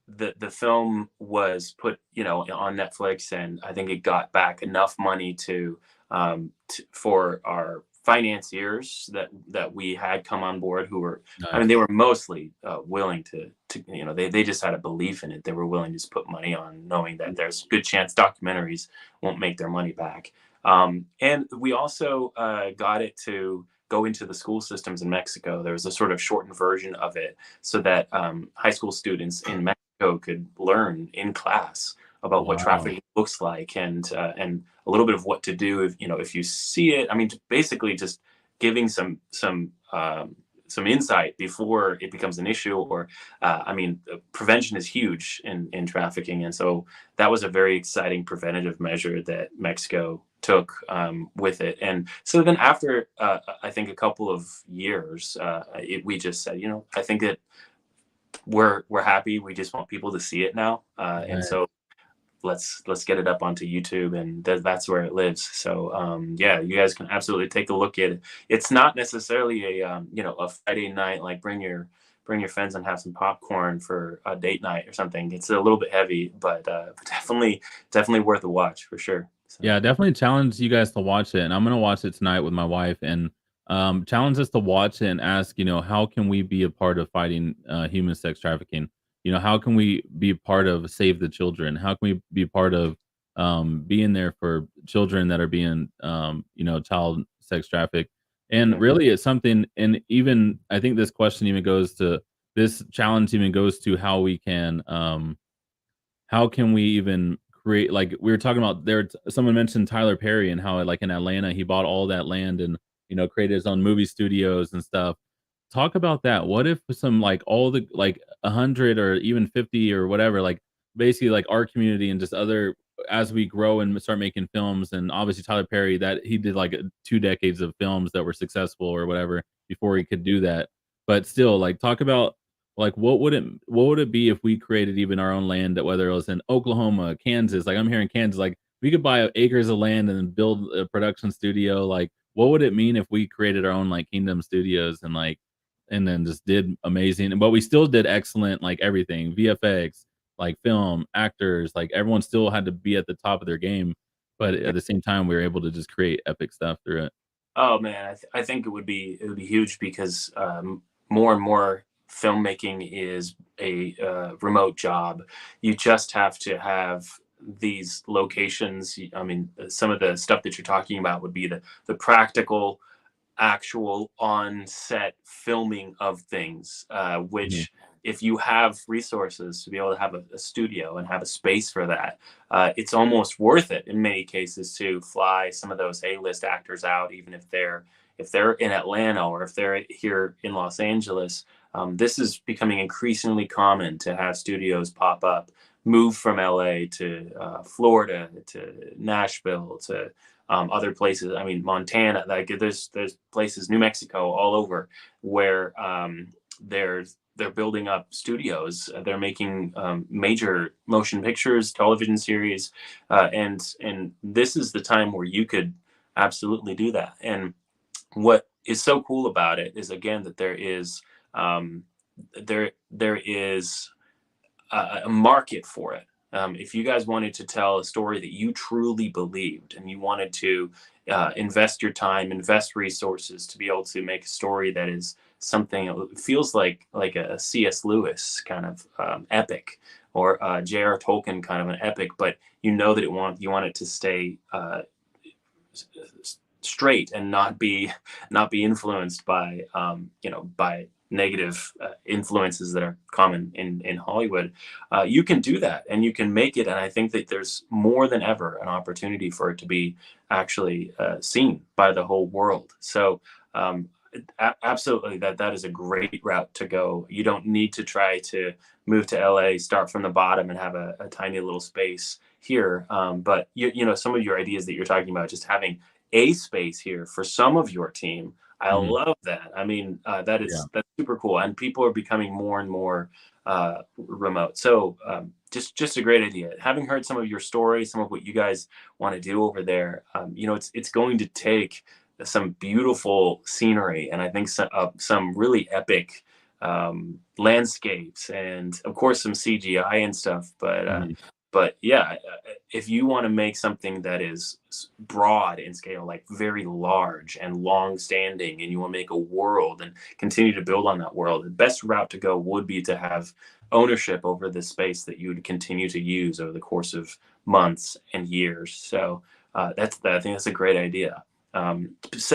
the film was put, on Netflix, and I think it got back enough money for our financiers that we had come on board, who were, I mean, they were mostly willing to they just had a belief in it. They were willing to just put money on, knowing that there's a good chance documentaries won't make their money back. And we also got it to go into the school systems in Mexico. There was a sort of shortened version of it so that high school students in Mexico could learn in class about what trafficking looks like, and a little bit of what to do if you see it. I mean, basically just giving some insight before it becomes an issue. Or I mean, prevention is huge in trafficking, and so that was a very exciting preventative measure that Mexico took with it. And so then after I think a couple of years, we just said, I think that we're happy. We just want people to see it now, and so let's get it up onto YouTube, and that's where it lives. So yeah, you guys can absolutely take a look at it. It's not necessarily a Friday night, like bring your bring your friends and have some popcorn for a date night or something. It's a little bit heavy, but definitely worth a watch for sure. So. Yeah, definitely challenge you guys to watch it, and I'm gonna watch it tonight with my wife, and challenge us to watch it and ask, how can we be a part of fighting human sex trafficking? How can we be part of Save the Children? How can we be part of being there for children that are being, child sex trafficked? And really, it's something, and even I think this challenge even goes to how can we even create, like we were talking about there, someone mentioned Tyler Perry and how like in Atlanta he bought all that land and created his own movie studios and stuff. Talk about that. What if some like all the like 100 or even 50 or whatever, like basically like our community and just other, as we grow and start making films, and obviously Tyler Perry, that he did like 2 decades of films that were successful or whatever before he could do that. But still, like talk about like what would it be if we created even our own land, that whether it was in Oklahoma, Kansas, like I'm here in Kansas, like we could buy acres of land and then build a production studio. Like what would it mean if we created our own like Kingdom Studios and like and then just did amazing, but we still did excellent, like everything, VFX, like film, actors, like everyone still had to be at the top of their game, but at the same time we were able to just create epic stuff through it. Oh man, I think it would be huge because more and more filmmaking is a remote job. You just have to have these locations. I mean, some of the stuff that you're talking about would be the practical, actual on-set filming of things, which if you have resources to be able to have a studio and have a space for that, it's almost worth it in many cases to fly some of those A-list actors out, even if they're in Atlanta or if they're here in Los Angeles. This is becoming increasingly common to have studios pop up, move from LA to Florida to Nashville to other places. I mean, Montana, like there's places, New Mexico, all over where they're building up studios. They're making major motion pictures, television series, and this is the time where you could absolutely do that. And what is so cool about it is, again, that there is a market for it. If you guys wanted to tell a story that you truly believed and you wanted to invest your time, invest resources to be able to make a story that is something that feels like a C.S. Lewis kind of epic, or J.R. Tolkien kind of an epic, but you know that you want it to stay straight and not be influenced by by negative influences that are common in Hollywood. You can do that and you can make it, and I think that there's more than ever an opportunity for it to be actually seen by the whole world. So absolutely, that is a great route to go. You don't need to try to move to LA, start from the bottom and have a tiny little space here, but some of your ideas that you're talking about, just having a space here for some of your team, I love that. I mean, that's super cool, and people are becoming more and more remote. So just a great idea. Having heard some of your stories, some of what you guys want to do over there, it's going to take some beautiful scenery, and I think some really epic landscapes, and of course some CGI and stuff. But yeah, if you want to make something that is broad in scale, like very large and long standing, and you want to make a world and continue to build on that world, the best route to go would be to have ownership over the space that you would continue to use over the course of months and years. So I think that's a great idea.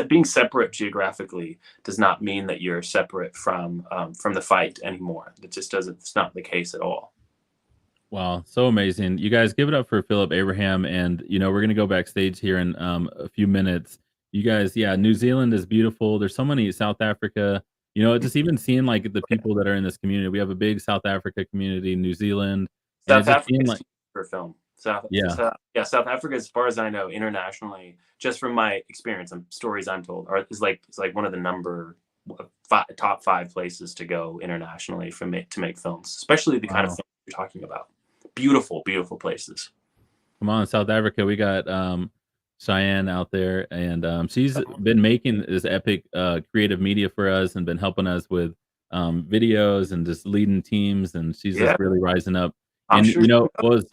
Being separate geographically does not mean that you're separate from the fight anymore. It just doesn't. It's not the case at all. Wow, so amazing. You guys give it up for Philip Abraham, and we're gonna go backstage here in a few minutes. You guys, yeah, New Zealand is beautiful. There's so many, South Africa, just even seeing like the people that are in this community. We have a big South Africa community, New Zealand, and South it just Africa seemed is like huge for film. yeah. South Africa, as far as I know, internationally, just from my experience and stories I'm told, is like one of the top 5 places to go internationally to make films, especially the kind of film you're talking about. Beautiful, beautiful places. Come on, South Africa. We got Cheyenne out there, and she's been making this epic creative media for us and been helping us with videos and just leading teams, and she's just Yeah, really rising up. I'm And sure. was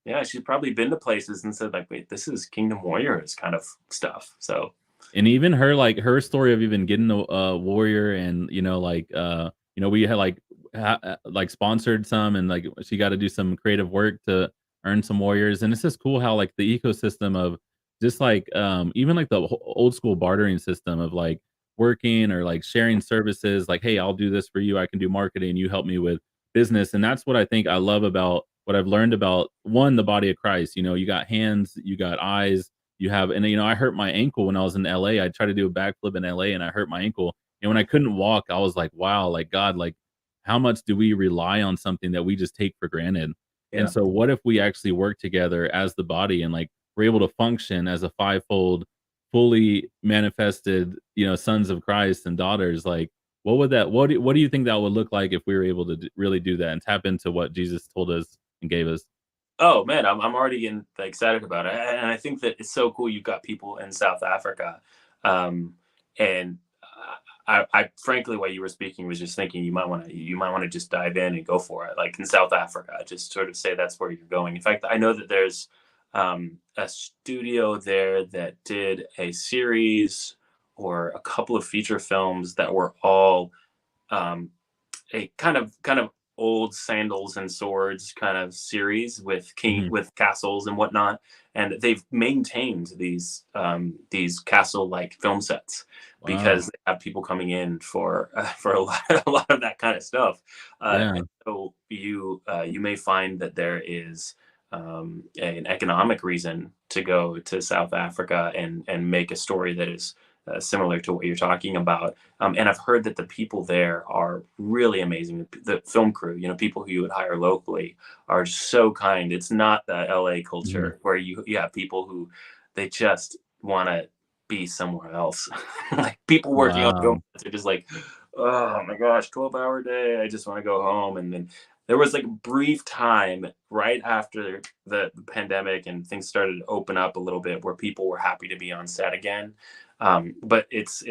Yeah, she's probably been to places and said like, "Wait, this is Kingdom Warriors kind of stuff." So and even her, like, her story of even getting a warrior, and we had like sponsored some, and like she got to do some creative work to earn some warriors. And it's just cool how like the ecosystem of just like even like the old school bartering system of like working or like sharing services, like, hey, I'll do this for you, I can do marketing, you help me with business. And that's what I think I love about what I've learned about, one, the body of Christ. You got hands, you got eyes, you have, and I hurt my ankle when I was in LA. I tried to do a backflip in LA and I hurt my ankle. And when I couldn't walk, I was like, wow, like, God, like, how much do we rely on something that we just take for granted? And yeah. so what if we actually work together as the body, and like we're able to function as a fivefold, fully manifested, sons of Christ and daughters? Like, what do you think that would look like if we were able to really do that and tap into what Jesus told us and gave us? Oh man, I'm already getting like, excited about it, and I think that it's so cool. You've got people in South Africa, and I frankly, while you were speaking, was just thinking you might want to just dive in and go for it. Like in South Africa, just sort of say that's where you're going. In fact, I know that there's a studio there that did a series or a couple of feature films that were all um, a kind of old sandals and swords kind of series with Mhm. castles and whatnot, and they've maintained these castle like film sets because Wow. they have people coming in for for a lot of that kind of stuff. Yeah. And so you may find that there is an economic reason to go to South Africa and make a story that is similar to what you're talking about. And I've heard that the people there are really amazing. The film crew, people who you would hire locally, are so kind. It's not the LA Mhm. culture where you have people who they just want to be somewhere else. Like people working on film Wow. sets are just like, oh my gosh, 12-hour day. I just want to go home. And then there was like a brief time right after the pandemic and things started to open up a little bit where people were happy to be on set again. But it's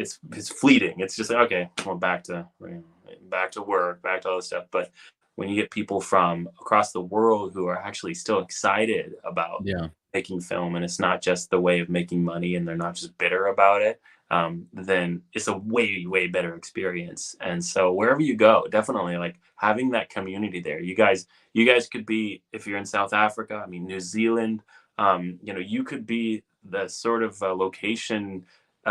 fleeting. It's just like, okay, well, back to work, back to all this stuff. But when you get people from across the world who are actually still excited about Yeah. making film, and it's not just the way of making money, and they're not just bitter about it, then it's a way better experience. And so wherever you go, definitely like having that community there. You guys could be, if you're in South Africa, I mean New Zealand, you could be the sort of location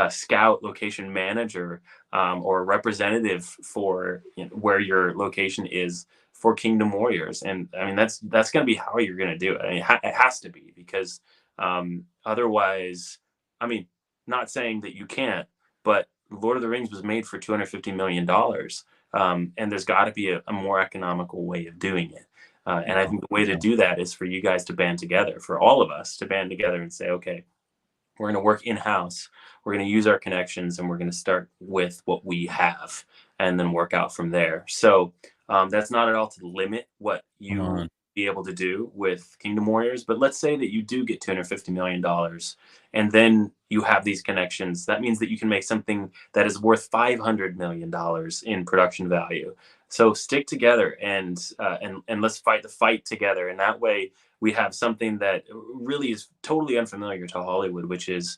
scout, location manager, or representative for where your location is for Kingdom Warriors. And I mean that's going to be how you're going to do it. I mean, it has to be, because otherwise, I mean, not saying that you can't, but Lord of the Rings was made for $250 million, and there's got to be a more economical way of doing it. And I Wow. think the way to Yeah. do that is for you guys to band together, for all of us to band together and say, okay, we're going to work in house. We're going to use our connections, and we're going to start with what we have, and then work out from there. So that's not at all to limit what Come you on. be able to do with Kingdom Warriors. But let's say that you do get $250 million, and then you have these connections. That means that you can make something that is worth $500 million in production value. So stick together and let's fight the fight together. And that way, we have something that really is totally unfamiliar to Hollywood, which is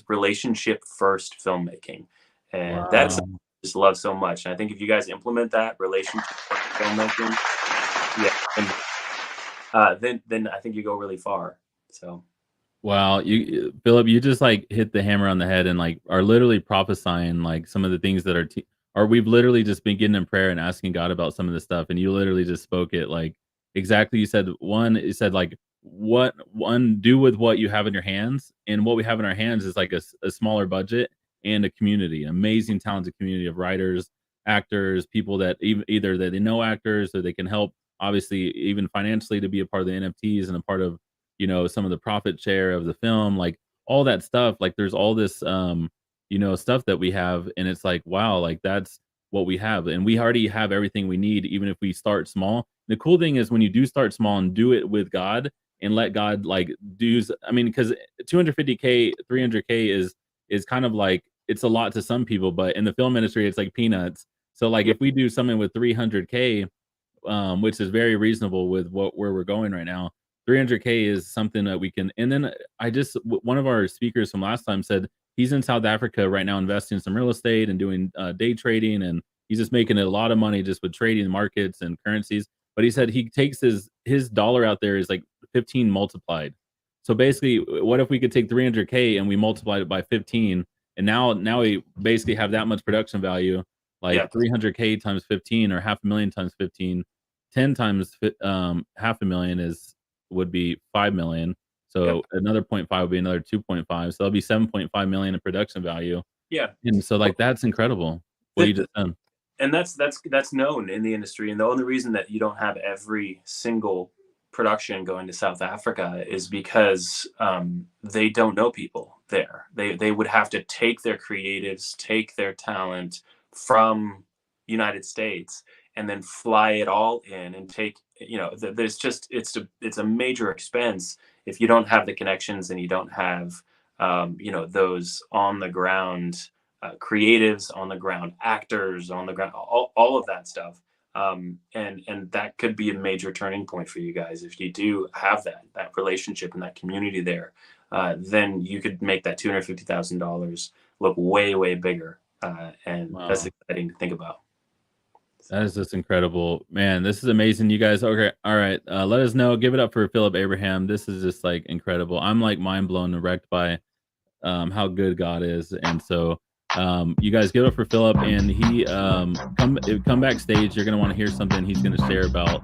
relationship first filmmaking, and that's Wow. something I just love so much. And I think if you guys implement that relationship first filmmaking, yeah, and then I think you go really far. So Wow, Philip, you just like hit the hammer on the head and like are literally prophesying like some of the things that are we've literally just been getting in prayer and asking God about some of this stuff, and you literally just spoke it like exactly. You said one, you said like what one do with what you have in your hands, and what we have in our hands is like a smaller budget and a community, an amazing talented community of writers, actors, people that either that they know actors or they can help, obviously even financially, to be a part of the NFTs and a part of some of the profit share of the film, like all that stuff. Like there's all this stuff that we have, and it's like, wow, like that's what we have, and we already have everything we need, even if we start small. The cool thing is when you do start small and do it with God and let God like do, I mean, because 250K, 300K is kind of like, it's a lot to some people, but in the film industry it's like peanuts. So like if we do something with 300K, which is very reasonable with where we're going right now. 300K is something that we can. And then one of our speakers from last time said he's in South Africa right now investing in some real estate and doing day trading, and he's just making a lot of money just with trading markets and currencies. But he said he takes his dollar out there is like 15 multiplied. So basically, what if we could take 300K and we multiplied it by 15, and now we basically have that much production value, like 300K times 15 or $500,000 times 15. 10 times $500,000 would be 5 million. So another 0.5 would be another 2.5. So that'll be 7.5 million in production value. Yeah. And so like that's incredible what you just done. And that's known in the industry. And the only reason that you don't have every single production going to South Africa is because they don't know people there. They would have to take their creatives, take their talent from United States, and then fly it all in and take, there's just, it's a major expense if you don't have the connections and you don't have, those on the ground creatives, on the ground actors, on the ground, all of that stuff. And that could be a major turning point for you guys. If you do have that relationship and that community there, then you could make that $250,000 look way, way bigger. And that's exciting to think about. That is just incredible, man. This is amazing. You guys, okay, all right. Let us know. Give it up for Philip Abraham. This is just like incredible. I'm like mind blown and wrecked by how good God is. And so you guys give it up for Philip, and he come backstage. You're gonna want to hear something he's gonna share about.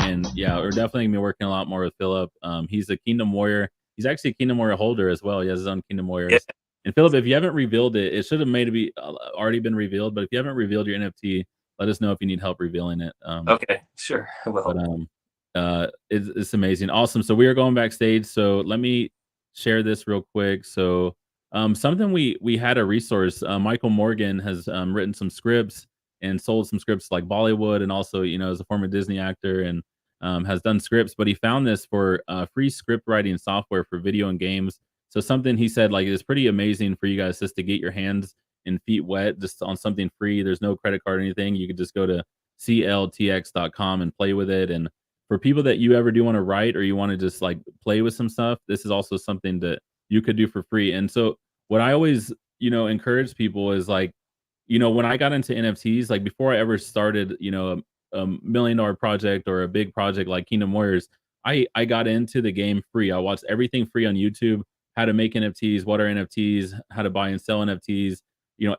And yeah, we're definitely gonna be working a lot more with Philip. He's a Kingdom Warrior. He's actually a Kingdom Warrior holder as well. He has his own Kingdom Warriors. Yeah. And Philip, if you haven't revealed it, it should have maybe already been revealed. But if you haven't revealed your NFT, let us know if you need help revealing it. Okay, sure. Well, but it's amazing, awesome. So we are going backstage. So let me share this real quick. So something we had a resource. Michael Morgan has written some scripts and sold some scripts like Bollywood, and also is a former Disney actor and has done scripts. But he found this for free script writing software for video and games. So something he said like it's pretty amazing for you guys just to get your hands and feet wet just on something free. There's no credit card or anything. You could just go to cltx.com and play with it. And for people that you ever do want to write or you want to just like play with some stuff, this is also something that you could do for free. And so what I always, encourage people is like, when I got into NFTs, like before I ever started, a $1 million project or a big project like Kingdom Warriors, I got into the game free. I watched everything free on YouTube, how to make NFTs, what are NFTs, how to buy and sell NFTs,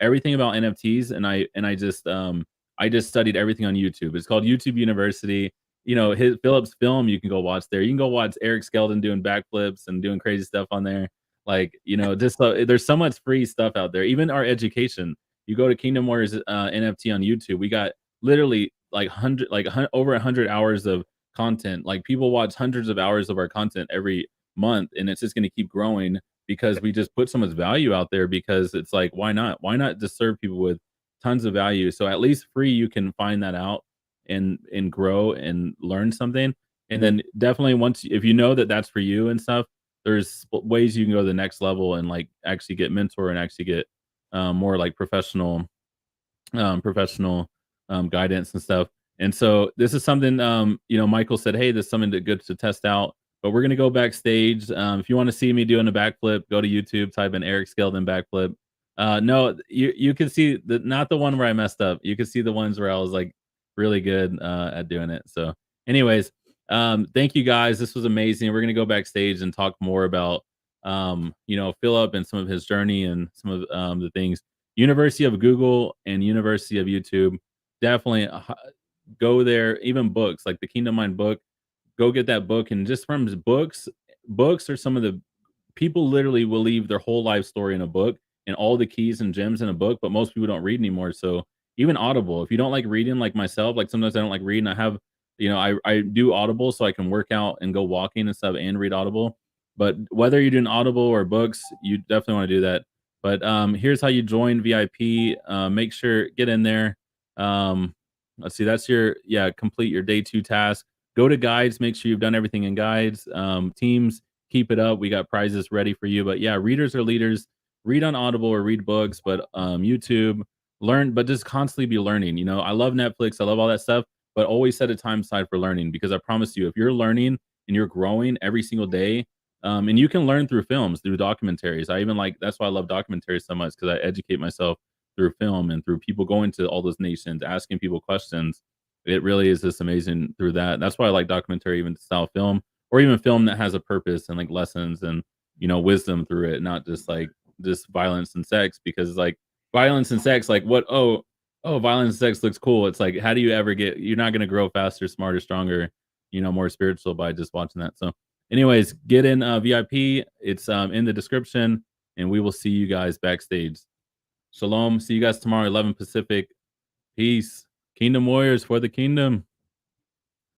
everything about NFTs. And I just studied everything on YouTube. It's called YouTube University. His Philip's film, you can go watch there. You can go watch Eric Skeldon doing backflips and doing crazy stuff on there. Like, just there's so much free stuff out there. Even our education, you go to Kingdom Warriors NFT on YouTube. We got literally over 100 hours of content. Like people watch hundreds of hours of our content every month, and it's just going to keep growing because we just put so much value out there. Because it's like, why not just serve people with tons of value? So at least free, you can find that out and grow and learn something. And then definitely if you know that that's for you and stuff, there's ways you can go to the next level and like actually get mentor and actually get more like professional guidance and stuff. And so this is something, Michael said, hey, this is something good to test out. But we're going to go backstage. If you want to see me doing a backflip, go to YouTube, type in Eric Skeldon backflip. No, you can see not the one where I messed up. You can see the ones where I was like really good at doing it. So anyways, thank you guys. This was amazing. We're going to go backstage and talk more about, Philip and some of his journey and some of the things. University of Google and University of YouTube. Definitely go there. Even books like the Kingdom Mind book. Go get that book, and just from his books are some of the people literally will leave their whole life story in a book and all the keys and gems in a book, but most people don't read anymore. So even Audible, if you don't like reading like myself, like sometimes I don't like reading, I have, I do Audible so I can work out and go walking and stuff and read Audible. But whether you're doing Audible or books, you definitely want to do that. But here's how you join VIP. Make sure, get in there. Let's see, that's complete your day 2 task. Go to guides, make sure you've done everything in guides. Teams, keep it up. We got prizes ready for you. But yeah, readers are leaders. Read on Audible or read books, but YouTube, learn, but just constantly be learning. You know, I love Netflix, I love all that stuff, but always set a time aside for learning, because I promise you, if you're learning and you're growing every single day, and you can learn through films, through documentaries. I even like, that's why I love documentaries so much, because I educate myself through film and through people going to all those nations, asking people questions. It really is just amazing through that. That's why I like documentary, even style film, or even film that has a purpose and like lessons and, you know, wisdom through it, not just like just violence and sex. Because like violence and sex, like what, violence and sex looks cool. It's like, how do you ever get, you're not going to grow faster, smarter, stronger, you know, more spiritual by just watching that. So anyways, get in VIP. It's in the description, and we will see you guys backstage. Shalom. See you guys tomorrow, 11 Pacific. Peace. Kingdom warriors for the kingdom.